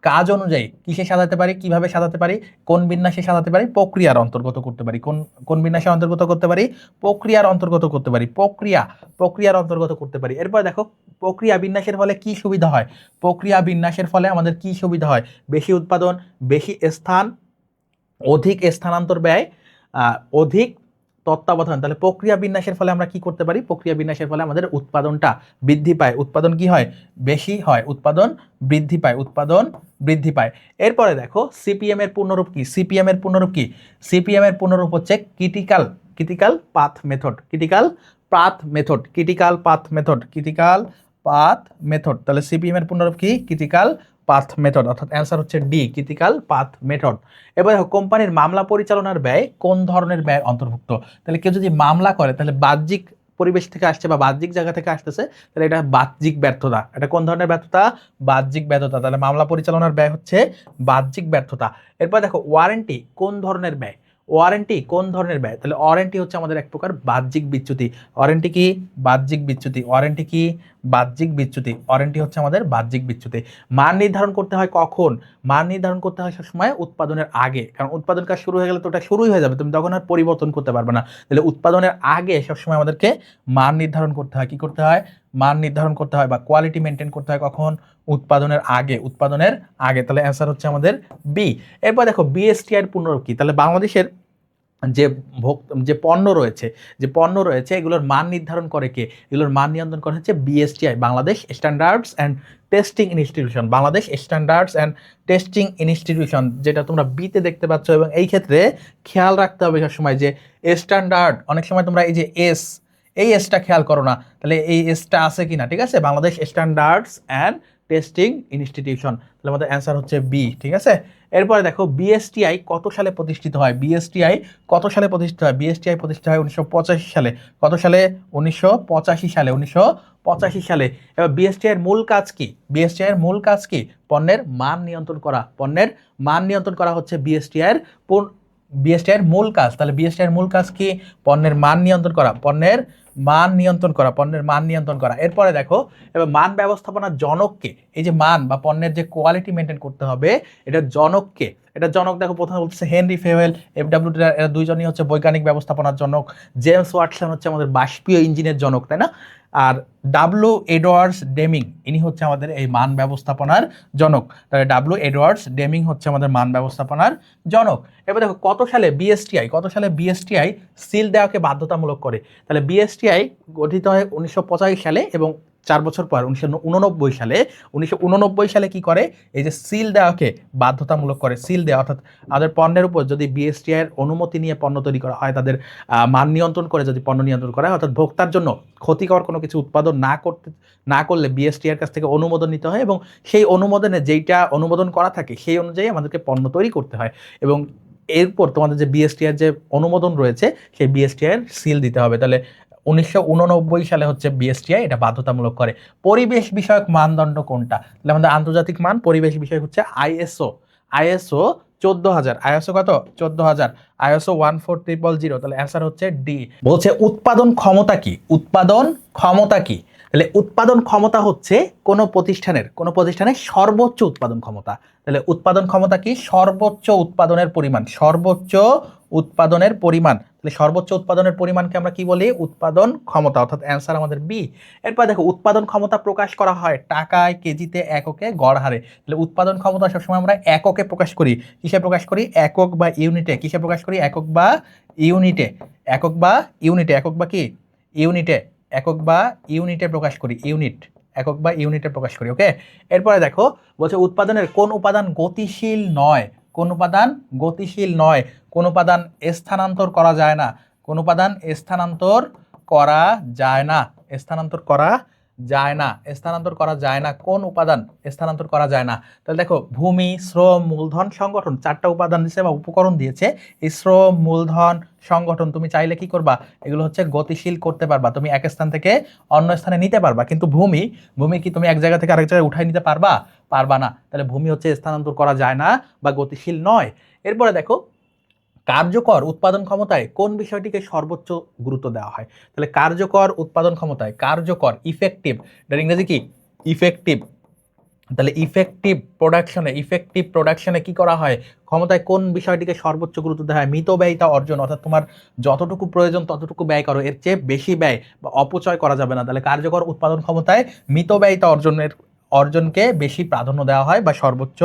কাজ অনুযায়ী কিসে সাজাতে পারি, কিভাবে সাজাতে পারি, কোন বিন্যাসে সাজাতে পারি, প্রক্রিয়ার অন্তর্গত করতে পারি। কোন বিন্যাসে অন্তর্গত করতে পারি, প্রক্রিয়ার অন্তর্গত করতে পারি, প্রক্রিয়ার অন্তর্গত করতে পারি। এরপর দেখো প্রক্রিয়া বিন্যাসের ফলে কি সুবিধা হয়, প্রক্রিয়া বিন্যাসের ফলে আমাদের কি সুবিধা হয়, বেশি উৎপাদন, বেশি স্থান, অধিক স্থানান্তর ব্যয়, অধিক তত্ত্বাবধান। তাহলে প্রক্রিয়া বিন্যাসের ফলে আমরা কি করতে পারি, প্রক্রিয়া বিন্যাসের ফলে আমাদের উৎপাদনটা বৃদ্ধি পায়, উৎপাদন কি হয়, বেশি হয়, উৎপাদন বৃদ্ধি পায়। এরপরে দেখো সিপিএম এর পূর্ণরূপ কি, সিপিএম এর পূর্ণরূপ হচ্ছে ক্রিটিক্যাল পাথ মেথড। তাহলে সিপিএম এর পূর্ণরূপ কি, ক্রিটিক্যাল পাথ মেথড, অর্থাৎ অ্যান্সার হচ্ছে ডি, ক্রিটিক্যাল পাথ মেথড। এবার দেখো কোম্পানির মামলা পরিচালনার ব্যয় কোন ধরনের ব্যয় অন্তর্ভুক্ত। তাহলে কেউ যদি মামলা করে তাহলে বাহ্যিক পরিবেশ থেকে আসছে বা বাহ্যিক জায়গা থেকে আসতেছে, তাহলে এটা বাহ্যিক ব্যর্থতা। এটা কোন ধরনের ব্যর্থতা, বাহ্যিক ব্যর্থতা। তাহলে মামলা পরিচালনার ব্যয় হচ্ছে বাহ্যিক ব্যর্থতা। এরপর দেখো ওয়ারেন্টি কোন ধরনের ব্যয়, তাহলে ওয়ারেন্টি হচ্ছে আমাদের এক প্রকার বাহ্যিক বিচ্যুতি। ওয়ারেন্টি হচ্ছে আমাদের বাহ্যিক বিচ্যুতি। মান নির্ধারণ করতে হয় কখন, সবসময় উৎপাদনের আগে, কারণ উৎপাদন কাজ শুরু হয়ে গেলে তো ওটা শুরুই হয়ে যাবে, তুমি তখন আর পরিবর্তন করতে পারবে না। তাহলে উৎপাদনের আগে সবসময় আমাদেরকে মান নির্ধারণ করতে হয়, কি করতে হয়, মান নির্ধারণ করতে হয় বা কোয়ালিটি মেনটেন করতে হয় কখন, উৎপাদনের আগে। তাহলে অ্যান্সার হচ্ছে আমাদের বি। এরপর দেখো বিএসটিআই এর পূর্ণরূপ কি। তাহলে বাংলাদেশের যে পণ্য রয়েছে এগুলোর মান নির্ধারণ করে কে, এগুলোর মান নিয়ন্ত্রণ করে হচ্ছে BSTI, Bangladesh standards and testing institution, যেটা তোমরা বিতে দেখতে পাচ্ছ। এবং এই ক্ষেত্রে খেয়াল রাখতে হবে সবসময় যে স্ট্যান্ডার্ড, অনেক সময় তোমরা এই যে এই এসটা খেয়াল করো না, তাহলে এই এসটা আছে কিনা, ঠিক আছে, Bangladesh standards and testing institution, তাহলে আমাদের অ্যান্সার হচ্ছে বি, ঠিক আছে। এরপরে দেখো বিএসটিআই কত সালে প্রতিষ্ঠিত হয়, বিএসটিআই প্রতিষ্ঠিত হয় 1985 সালে। কত সালে, 1985 সালে। এবার বিএসটিআই এর মূল কাজ কি, পণ্যের মান নিয়ন্ত্রণ করা হচ্ছে বিএসটিআই এর মূল কাজ। তাহলে বিএসটিআই এর মূল কাজ কি, পণ্যের মান নিয়ন্ত্রণ করা। এরপরে দেখো এবার মান ব্যবস্থাপনার জনককে, এই যে মান বা পণ্যের যে কোয়ালিটি মেনটেন করতে হবে, এটা জনক দেখো প্রথমে বলতেছে হেনরি ফেওয়েল, এফডব্লিউ টেলর, এরা দুইজনই হচ্ছে বৈজ্ঞানিক ব্যবস্থাপনার জনক। জেমস ওয়াটসন হচ্ছে আমাদের বাষ্পীয় ইঞ্জিনের জনক, তাই না। আর ডাব্লিউ এডওয়ার্ডস ডেমিং, ইনি হচ্ছে আমাদের এই মান ব্যবস্থাপনার জনক। তাহলে ডাব্লিউ এডওয়ার্ডস ডেমিং হচ্ছে আমাদের মান ব্যবস্থাপনার জনক। এবার দেখো কত সালে বিএসটিআই সিল দেওয়াকে বাধ্যতামূলক করে। তাহলে বিএসটিআই গঠিত হয় 1985 সালে এবং 4 বছর পর 1989 সালে কি করে, এই যে সিল দেওয়াকে বাধ্যতামূলক করে। সিল দেওয়া অর্থাৎ আমাদের পণ্যের উপর যদি বিএসটিআই এর অনুমতি নিয়ে পণ্য তৈরি করা হয়, তাদের মান নিয়ন্ত্রণ করে যদি পণ্য নিয়ন্ত্রণ করা হয়, অর্থাৎ ভোক্তার জন্য ক্ষতিকর কোনো কিছু উৎপাদন না করলে বিএসটিআই এর কাছ থেকে অনুমোদন নিতে হয়, এবং সেই অনুমোদনে যেইটা অনুমোদন করা থাকে সেই অনুযায়ী আমাদেরকে পণ্য তৈরি করতে হয়। এবং এরপর তোমাদের যে বিএসটিআই এর যে অনুমোদন রয়েছে সেই বিএসটিআই এর সিল দিতে হবে। তাহলে 1989 সালে হচ্ছে বিএসটিআই এটা বাধ্যতামূলক করে। পরিবেশ বিষয়ক মানদণ্ড কোনটা, তাহলে আমাদের আন্তর্জাতিক মান পরিবেশ বিষয়ক হচ্ছে আইএসও 14000, আইএসও কত 14000, আইএসও 14000, তাহলে অ্যান্সার হচ্ছে ডি। বলছে উৎপাদন ক্ষমতা কি, তাহলে উৎপাদন ক্ষমতা হচ্ছে কোনো প্রতিষ্ঠানের সর্বোচ্চ উৎপাদন ক্ষমতা। তাহলে উৎপাদন ক্ষমতা কি, সর্বোচ্চ উৎপাদনের পরিমাণ, তাহলে সর্বোচ্চ উৎপাদনের পরিমাণকে আমরা কি বলি, উৎপাদন ক্ষমতা, অর্থাৎ অ্যান্সার আমাদের বি। এরপর দেখো উৎপাদন ক্ষমতা প্রকাশ করা হয় টাকায়, কেজিতে, এককে, গড় হারে। তাহলে উৎপাদন ক্ষমতা সবসময় আমরা এককে প্রকাশ করি, কিসে প্রকাশ করি, একক বা ইউনিটে, কিসে প্রকাশ করি, একক বা ইউনিটে প্রকাশ করি, একক বা ইউনিটে প্রকাশ করি, ওকে। এরপরে দেখো বলছে উৎপাদনের কোন উপাদান গতিশীল নয়, কোন উপাদান স্থানান্তর করা যায় না, যায় না, স্থানান্তর করা যায় না। কোন উপাদান স্থানান্তর করা যায় না? তাহলে দেখো ভূমি, শ্রম, মূলধন, সংগঠন, 4টা উপাদান দিয়েছে বা উপকরণ দিয়েছে। এই শ্রম, মূলধন, সংগঠন তুমি চাইলে কি করবা, এগুলো হচ্ছে গতিশীল করতে পারবা, তুমি এক স্থান থেকে অন্য স্থানে নিতে পারবা। কিন্তু ভূমি, ভূমি কি তুমি এক জায়গা থেকে আরেক জায়গায় উঠাই নিতে পারবা? পারবা না। তাহলে ভূমি হচ্ছে স্থানান্তর করা যায় না বা গতিশীল নয়। এরপরে দেখো কার্যকর উৎপাদন ক্ষমতায় কোন বিষয়টিকে সর্বোচ্চ গুরুত্ব দেওয়া হয়? তাহলে কার্যকর উৎপাদন ক্ষমতায়, কার্যকর, ইফেক্টিভ, এটার ইংরেজি কি? ইফেক্টিভ। তাহলে ইফেক্টিভ প্রোডাকশনে কি করা হয়, ক্ষমতায় কোন বিষয়টিকে সর্বোচ্চ গুরুত্ব দেওয়া হয়? মিতব্যয়িতা অর্জন, অর্থাৎ তোমার যতটুকু প্রয়োজন ততটুকু ব্যয় করো, এর চেয়ে বেশি ব্যয় বা অপচয় করা যাবে না। তাহলে কার্যকর উৎপাদন ক্ষমতায় মিতব্যয়িতা অর্জনকে বেশি প্রাধান্য দেওয়া হয় বা সর্বোচ্চ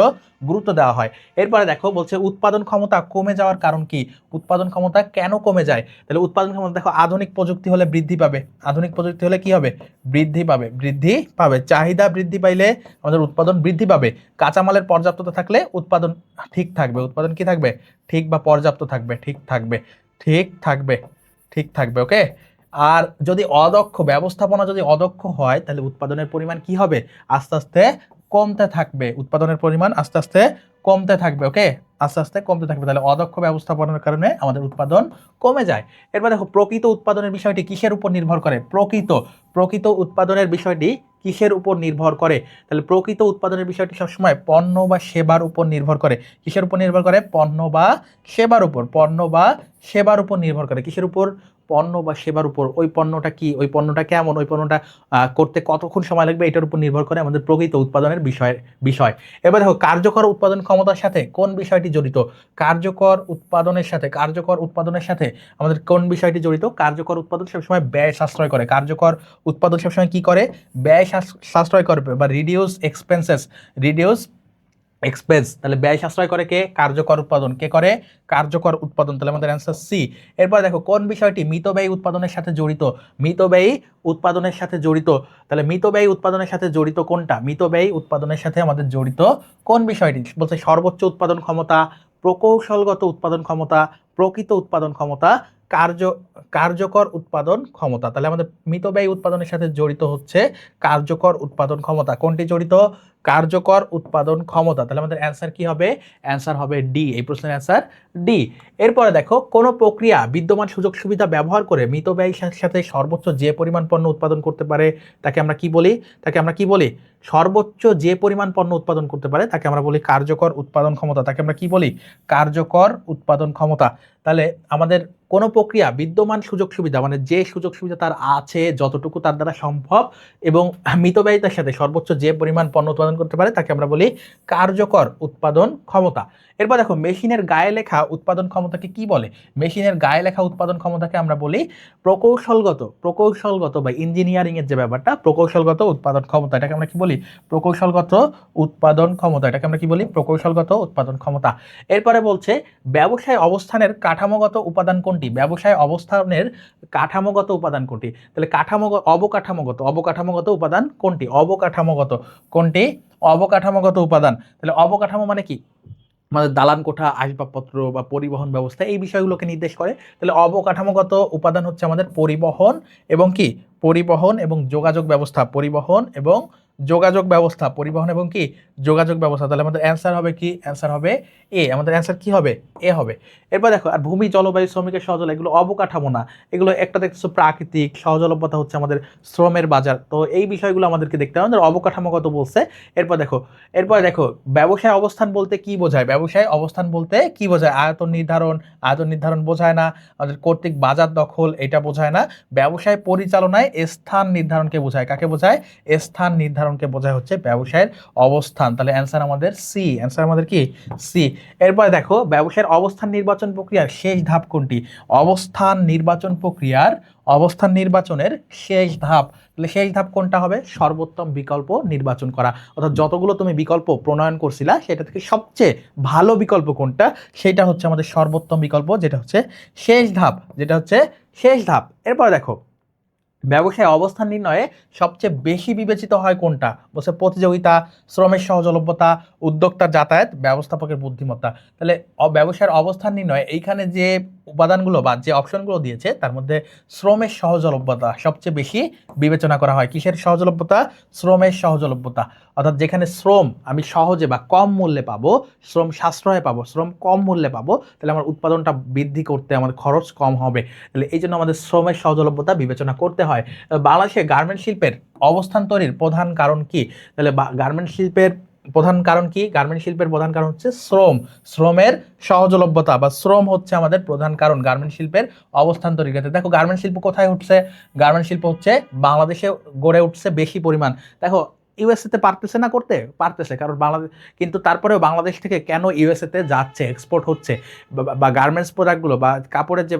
গুরুত্ব দেওয়া হয়। এরপরে দেখো বলছে উৎপাদন ক্ষমতা কমে যাওয়ার কারণ কি? উৎপাদন ক্ষমতা কেন কমে যায়? তাহলে উৎপাদন ক্ষমতা দেখো আধুনিক প্রযুক্তি হলে বৃদ্ধি পাবে, আধুনিক প্রযুক্তি হলে কি হবে? বৃদ্ধি পাবে। চাহিদা বৃদ্ধি পাইলে আমাদের উৎপাদন বৃদ্ধি পাবে। কাঁচামালের পর্যাপ্ততা থাকলে উৎপাদন ঠিক থাকবে। উৎপাদন কি থাকবে? ঠিক বা পর্যাপ্ত থাকবে, ঠিক থাকবে। ওকে। আর যদি ব্যবস্থাপনা যদি অদক্ষ হয় তাহলে উৎপাদনের পরিমাণ কি হবে? আস্তে আস্তে কমতে থাকবে। উৎপাদনের পরিমাণ আস্তে আস্তে কমতে থাকবে। ওকে, আস্তে আস্তে কমতে থাকবে। তাহলে অদক্ষ ব্যবস্থাপনার কারণে আমাদের উৎপাদন কমে যায়। এরপর দেখো প্রকৃত উৎপাদনের বিষয়টি কিসের উপর নির্ভর করে? প্রকৃত উৎপাদনের বিষয়টি কিসের উপর নির্ভর করে? তাহলে প্রকৃত উৎপাদনের বিষয়টি সবসময় পণ্য বা সেবার উপর নির্ভর করে। কিসের উপর নির্ভর করে? পণ্য বা সেবার উপর নির্ভর করে। কিসের উপর? পণ্য বা সেবার উপর। ওই পণ্যটা কি, ওই পণ্যটা কেমন, ওই পণ্যটা করতে কতক্ষণ সময় লাগবে, এটার উপর নির্ভর করে আমাদের প্রকৃত উৎপাদনের বিষয়। এবার দেখো কার্যকর উৎপাদন ক্ষমতার সাথে কোন বিষয়টি জড়িত? কার্যকর উৎপাদনের সাথে আমাদের কোন বিষয়টি জড়িত? কার্যকর উৎপাদন সবসময় ব্যয় সাশ্রয় করে। কার্যকর উৎপাদন সবসময় কি করে? ব্যয় সাশ্রয় করবে বা রিডিউস এক্সপেন্স। তাহলে ব্যয় সাশ্রয় করে কে? কার্যকর উৎপাদন। কে করে? কার্যকর উৎপাদন। তাহলে আমাদের অ্যান্সার সি। এরপর দেখো কোন বিষয়টি মিতব্যয়ী উৎপাদনের সাথে জড়িত? মিতব্যয়ী উৎপাদনের সাথে জড়িত। তাহলে মিতব্যয়ী উৎপাদনের সাথে জড়িত কোনটা? মিতব্যয়ী উৎপাদনের সাথে আমাদের জড়িত কোন বিষয়টি? বলছে সর্বোচ্চ উৎপাদন ক্ষমতা, প্রকৌশলগত উৎপাদন ক্ষমতা, প্রকৃত উৎপাদন ক্ষমতা, কার্যকর উৎপাদন ক্ষমতা। তাহলে আমাদের মিতব্যয়ী উৎপাদনের সাথে জড়িত হচ্ছে কার্যকর উৎপাদন ক্ষমতা। কোনটি জড়িত? কার্যকর উৎপাদন ক্ষমতা। তাহলে আমাদের অ্যান্সার কি হবে? অ্যান্সার হবে ডি। এই প্রশ্নের অ্যান্সার ডি। এরপরে দেখো কোন প্রক্রিয়া বিদ্যমান সুযোগ সুবিধা ব্যবহার করে মিতব্যয়ীর সাথে সর্বোচ্চ যে পরিমাণ পণ্য উৎপাদন করতে পারে তাকে আমরা কি বলি? সর্বোচ্চ যে পরিমাণ পণ্য উৎপাদন করতে পারে তাকে আমরা বলি কার্যকর উৎপাদন ক্ষমতা। তাকে আমরা কি বলি? কার্যকর উৎপাদন ক্ষমতা। তাহলে আমাদের কোন প্রক্রিয়া বিদ্যমান সুযোগ সুবিধা, মানে যে সুযোগ সুবিধা তার আছে, যতটুকু তার দ্বারা সম্ভব এবং মিতব্যয়িতার সাথে সর্বোচ্চ যে পরিমাণ পণ্য উৎপাদন করতে পারে তাকে আমরা বলি কার্যকর উৎপাদন ক্ষমতা। এরপর দেখো মেশিনের গায়ে লেখা উৎপাদন ক্ষমতাকে কি বলে? মেশিনের গায়ে লেখা উৎপাদন ক্ষমতাকে আমরা বলি প্রকৌশলগত বা ইঞ্জিনিয়ারিং এর যে ব্যাপারটা, প্রকৌশলগত উৎপাদন ক্ষমতা। এটাকে আমরা কি বলি? প্রকৌশলগত উৎপাদন ক্ষমতা। এটাকে আমরা কি বলি? প্রকৌশলগত উৎপাদন ক্ষমতা। এরপরে বলছে ব্যবসায় অবস্থানের কাঠামোগত উপাদান কোনটি? ব্যবসায় অবস্থানের কাঠামোগত উপাদান কোনটি? তাহলে অবকাঠামোগত উপাদান কোনটি? অবকাঠামোগত উপাদান। তাহলে অবকাঠামো মানে কি? আমাদের দালান কোঠা, আসবাবপত্র বা পরিবহন ব্যবস্থা, এই বিষয়গুলোকে নির্দেশ করে। তাহলে অবকাঠামোগত উপাদান হচ্ছে আমাদের পরিবহন এবং কি? পরিবহন এবং যোগাযোগ ব্যবস্থা। তাহলে আমাদের অ্যান্সার হবে কি? অ্যান্সার হবে এ। আমাদের অ্যান্সার কি হবে? এ হবে। এরপর দেখো আর ভূমি, জলবায়ু, শ্রমিকের সহজলভ্য, এগুলো অবকাঠামো না, এগুলো একটা দেখতেছো প্রাকৃতিক। সহজলভ্যতা হচ্ছে আমাদের শ্রমের বাজার। তো এই বিষয়গুলো আমাদেরকে দেখতে হবে, আমাদের অবকাঠামোগত বলছে। এরপর দেখো ব্যবসায় অবস্থান বলতে কি বোঝায়? আয়তন নির্ধারণ বোঝায় না। আমাদের কর্তৃক বাজার দখল, এটা বোঝায় না। ব্যবসায় পরিচালনায় স্থান নির্ধারণকে বোঝায়। কাকে বোঝায়? স্থান নির্ধারণকে বোঝায় হচ্ছে ব্যবসায়ের অবস্থান। তাহলে অ্যান্সার আমাদের সি। অ্যান্সার আমাদের কি? সি। এরপরে দেখো ব্যবসায়ের অবস্থান নির্বাচন প্রক্রিয়ার শেষ ধাপ কোনটি? অবস্থান নির্বাচনের শেষ ধাপ। তাহলে শেষ ধাপ কোনটা হবে? সর্বোত্তম বিকল্প নির্বাচন করা। অর্থাৎ যতগুলো তুমি বিকল্প প্রণয়ন করছিলা সেটা থেকে সবচেয়ে ভালো বিকল্প কোনটা, সেটা হচ্ছে আমাদের সর্বোত্তম বিকল্প, যেটা হচ্ছে শেষ ধাপ। এরপর দেখো ব্যবসায় অবস্থান নির্ণয়ে সবচেয়ে বেশি বিবেচিত হয় কোনটা? বলছে প্রতিযোগিতা, শ্রমের সহজলভ্যতা, উদ্যোক্তার যাতায়াত, ব্যবস্থাপকের বুদ্ধিমত্তা। তাহলে ব্যবসায়ের অবস্থান নির্ণয়ে এইখানে যে উপাদানগুলো বা যে অপশনগুলো দিয়েছে তার মধ্যে শ্রমের সহজলভ্যতা সবচেয়ে বেশি বিবেচনা করা হয়। কিসের সহজলভ্যতা? শ্রমের সহজলভ্যতা। অর্থাৎ যেখানে শ্রম আমি সহজে বা কম মূল্যে পাবো, শ্রম সাশ্রয়ে পাবো, শ্রম কম মূল্যে পাবো, তাহলে আমার উৎপাদনটা বৃদ্ধি করতে আমার খরচ কম হবে। তাহলে এই জন্য আমাদের শ্রমের সহজলভ্যতা বিবেচনা করতে হয়। বাংলাদেশে গার্মেন্ট শিল্পের অবস্থান তৈরির প্রধান কারণ কি? তাহলে গার্মেন্ট শিল্পের প্রধান কারণ কি? গার্মেন্ট শিল্পের প্রধান কারণ হচ্ছে শ্রমের সহজলভ্যতা বা শ্রম হচ্ছে আমাদের প্রধান কারণ গার্মেন্ট শিল্পের অবস্থান তৈরির ক্ষেত্রে। দেখো গার্মেন্ট শিল্প কোথায় উঠছে? গার্মেন্ট শিল্প হচ্ছে বাংলাদেশে গড়ে উঠছে বেশি পরিমাণ। দেখো ইউএসএতে পারতেছে না করতে, পারতেছে, কারণ বাংলাদেশ, কিন্তু তারপরেও বাংলাদেশ থেকে কেন ইউএসএতে যাচ্ছে, এক্সপোর্ট হচ্ছে, বা গার্মেন্টস প্রোডাক্টগুলো বা কাপড়ের যে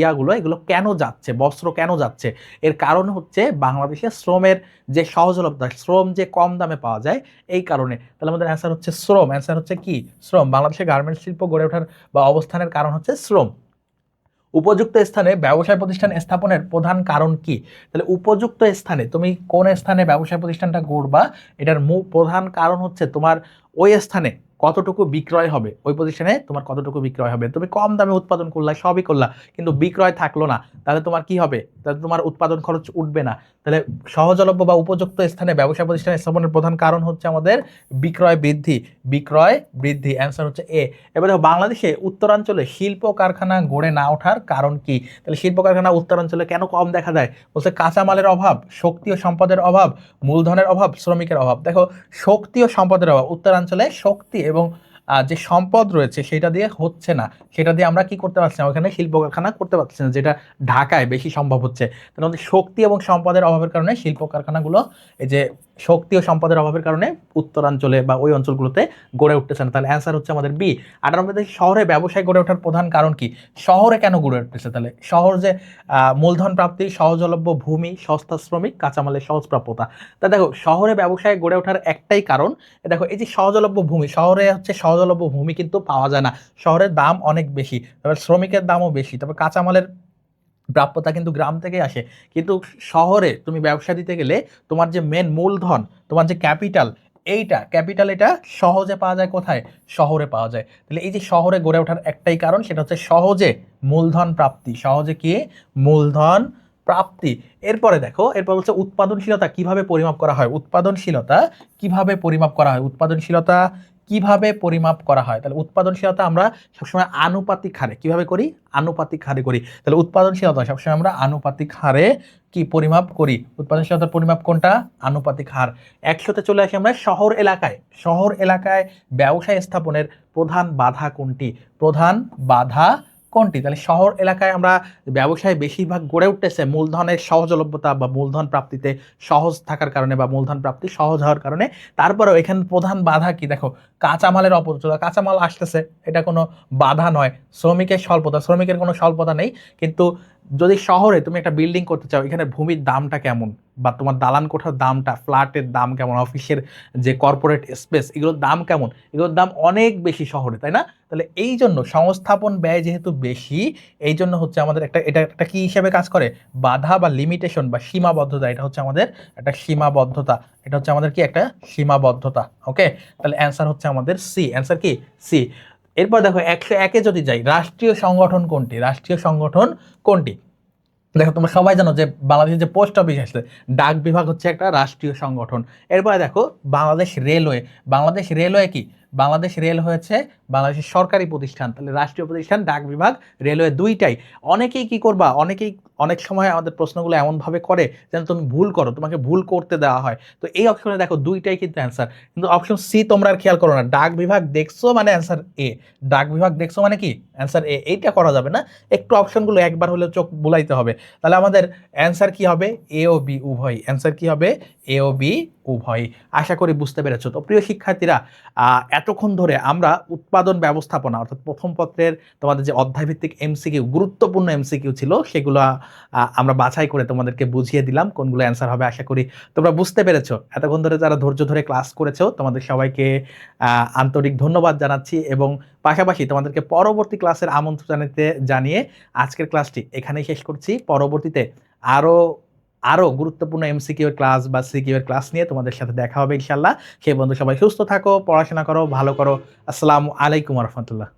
ইয়াগুলো এগুলো কেন যাচ্ছে, বস্ত্র কেন যাচ্ছে, এর কারণ হচ্ছে বাংলাদেশে শ্রমের যে সহজলভ্যতা, শ্রম যে কম দামে পাওয়া যায় এই কারণে। তাহলে আমাদের অ্যান্সার হচ্ছে শ্রম। অ্যান্সার হচ্ছে কি? শ্রম। বাংলাদেশে গার্মেন্টস শিল্প গড়ে ওঠার বা অবস্থানের কারণ হচ্ছে শ্রম। উপযুক্ত স্থানে ব্যবসায় প্রতিষ্ঠান স্থাপনের প্রধান কারণ কি? তাহলে উপযুক্ত স্থানে তুমি কোন স্থানে ব্যবসায় প্রতিষ্ঠানটা গড়বা, এটার প্রধান কারণ হচ্ছে তোমার ওই স্থানে কতটুকু বিক্রয় হবে, ওই প্রতিষ্ঠানে তোমার কতটুকু বিক্রয় হবে। তুমি কম দামে উৎপাদন করলা, সবই করলা, কিন্তু বিক্রয় থাকলো না, তাহলে তোমার কি হবে? তাহলে তোমার উৎপাদন খরচ উঠবে না। তাহলে সহজলভ্য বা উপযুক্ত স্থানে ব্যবসা প্রতিষ্ঠান স্থাপনের প্রধান কারণ হচ্ছে আমাদের বিক্রয় বৃদ্ধি। বিক্রয় বৃদ্ধি, অ্যান্সার হচ্ছে এ। এবার দেখো বাংলাদেশে উত্তরাঞ্চলে শিল্প কারখানা গড়ে না ওঠার কারণ কি? তাহলে শিল্প কারখানা উত্তরাঞ্চলে কেন কম দেখা যায়? বলছে কাঁচামালের অভাব, শক্তি ও সম্পদের অভাব, মূলধনের অভাব, শ্রমিকের অভাব। দেখো শক্তি ও সম্পদের অভাব, উত্তরাঞ্চলে শক্তি এবং যে সম্পদ রয়েছে সেটা দিয়ে হচ্ছে না, সেটা দিয়ে আমরা কি করতে পারছি না, ওখানে শিল্প কারখানা করতে পারছি না, যেটা ঢাকায় বেশি সম্ভব হচ্ছে। তাহলে আমাদের শক্তি এবং সম্পদের অভাবের কারণে শিল্প কারখানাগুলো, এই যে শক্তি ও সম্পদের অভাবের কারণে উত্তরাঞ্চলে বা ওই অঞ্চলগুলোতে গড়ে উঠতেছে না। তাহলে অ্যান্সার হচ্ছে আমাদের বি। 98 শহরে ব্যবসায় গড়ে ওঠার প্রধান কারণ কি? শহরে কেন গড়ে উঠতেছে? তাহলে শহর যে মূলধন প্রাপ্তি, সহজলভ্য ভূমি, সস্তা শ্রমিক, কাঁচামালের সহজ প্রাপ্যতা। তা দেখো শহরে ব্যবসায় গড়ে ওঠার একটাই কারণ, দেখো এই যে সহজলভ্য ভূমি, শহরে হচ্ছে সহজলভ্য ভূমি কিন্তু পাওয়া যায় না, শহরের দাম অনেক বেশি, তারপর শ্রমিকের দামও বেশি, তারপর কাঁচামালের প্রাপ্যতা কিন্তু গ্রাম থেকে আসে। কিন্তু শহরে তুমি ব্যবসা দিতে গেলে তোমার যে মেন মূলধন, তোমার যে ক্যাপিটাল, ক্যাপিটাল এটা সহজে পাওয়া যায় কোথায়? শহরে পাওয়া যায়। তাহলে এই যে শহরে গড়ে ওঠার একটাই কারণ, সেটা হচ্ছে সহজে মূলধন প্রাপ্তি। সহজে কি? মূলধন প্রাপ্তি। এরপরে দেখো, এরপর বলছে উৎপাদনশীলতা কিভাবে পরিমাপ করা হয়। উৎপাদনশীলতা কিভাবে পরিমাপ করা হয়? উৎপাদনশীলতা কিভাবে পরিমাপ করা হয়? তাহলে উৎপাদনশীলতা আমরা সবসময় আনুপাতিক হারে কিভাবে করি? আনুপাতিক হারে করি। তাহলে উৎপাদনশীলতা সবসময় আমরা আনুপাতিক হারে কি পরিমাপ করি? উৎপাদনশীলতার পরিমাপ কোনটা? আনুপাতিক হার। 100-তে চলে আসি আমরা শহর এলাকায়। শহর এলাকায় ব্যবসায় স্থাপনের প্রধান বাধা কোনটি? প্রধান বাধা কোনটি? তাহলে শহর এলাকায় আমরা ব্যবসায় বেশিরভাগ গড়ে উঠতেছে মূলধনের সহজলভ্যতা বা মূলধন প্রাপ্তিতে সহজ থাকার কারণে বা মূলধন প্রাপ্তি সহজ হওয়ার কারণে। তারপরেও এখানে প্রধান বাধা কি? দেখো কাঁচামালের অপচয়তা, কাঁচামাল আসতেছে, এটা কোনো বাধা নয়। শ্রমিকের স্বল্পতা, শ্রমিকের কোনো স্বল্পতা নেই। কিন্তু যদি শহরে তুমি একটা বিল্ডিং করতে চাও, এখানে ভূমির দামটা কেমন, বা তোমার দালান কোঠার দামটা, ফ্ল্যাটের দাম কেমন, অফিসের যে কর্পোরেট স্পেস, এগুলোর দাম কেমন, এগুলোর দাম অনেক বেশি শহরে, তাই না? তাহলে এই জন্য সংস্থাপন ব্যয় যেহেতু বেশি, এই জন্য হচ্ছে আমাদের এটা একটা কি হিসেবে কাজ করে? বাধা বা লিমিটেশন বা সীমাবদ্ধতা। এটা হচ্ছে আমাদের একটা সীমাবদ্ধতা। এটা হচ্ছে আমাদের কি? একটা সীমাবদ্ধতা। ওকে, তাহলে অ্যান্সার হচ্ছে আমাদের সি। অ্যান্সার কি? সি। এরপর দেখো 101-এ যদি যাই, রাষ্ট্রীয় সংগঠন কোনটি? রাষ্ট্রীয় সংগঠন কোনটি? দেখো তোমরা সবাই জানো যে বাংলাদেশের যে পোস্ট অফিস আছে, ডাক বিভাগ হচ্ছে একটা রাষ্ট্রীয় সংগঠন। এরপরে দেখো বাংলাদেশ রেলওয়ে। বাংলাদেশ রেলওয়ে কি? বাংলাদেশ রেল হয়েছে বাংলাদেশের সরকারি প্রতিষ্ঠান। তাহলে রাষ্ট্রীয় প্রতিষ্ঠান, ডাক বিভাগ, রেলওয়ে দুইটাই। অনেকেই কি করবা, অনেক সময় আমাদের প্রশ্নগুলো এমনভাবে করে যেন তুমি ভুল করো, তোমাকে ভুল করতে দেওয়া হয়। তো এই অপশনে দেখো দুইটাই কিন্তু অ্যান্সার, কিন্তু অপশন সি তোমরা আর খেয়াল করো না। ডাক বিভাগ দেখছো মানে অ্যান্সার এ, ডাক বিভাগ দেখছো মানে কি? অ্যান্সার এ। এইটা করা যাবে না, একটু অপশনগুলো একবার হলেও চোখ বুলাইতে হবে। তাহলে আমাদের অ্যান্সার কি হবে? এ ও বি উভয়। অ্যান্সার কি হবে? এ ও বি উভয়। আশা করি বুঝতে পেরেছো। তো প্রিয় শিক্ষার্থীরা, এতক্ষণ ধরে আমরা উৎপাদন ব্যবস্থাপনা অর্থাৎ প্রথম পত্রের তোমাদের যে অধ্যায়ভিত্তিক এমসিকিউ, গুরুত্বপূর্ণ এমসিকিউ ছিল, সেগুলো আমরা বাছাই করে তোমাদেরকে বুঝিয়ে দিলাম কোনগুলো অ্যান্সার হবে। আশা করি তোমরা বুঝতে পেরেছো। এতক্ষণ ধরে যারা ধৈর্য ধরে ক্লাস করেছো তোমাদের সবাইকে আন্তরিক ধন্যবাদ জানাচ্ছি, এবং পাশাপাশি তোমাদেরকে পরবর্তী ক্লাসের আমন্ত্রণ জানিয়ে আজকের ক্লাসটি এখানেই শেষ করছি। পরবর্তীতে আরো গুরুত্বপূর্ণ এমসিকিউ এর ক্লাস বা সিকিউ এর ক্লাস নিয়ে তোমাদের সাথে দেখা হবে ইনশাল্লাহ। সেই বন্ধু সবাই সুস্থ থাকো, পড়াশোনা করো, ভালো করো। আসসালামু আলাইকুম রহমতুল্লাহ।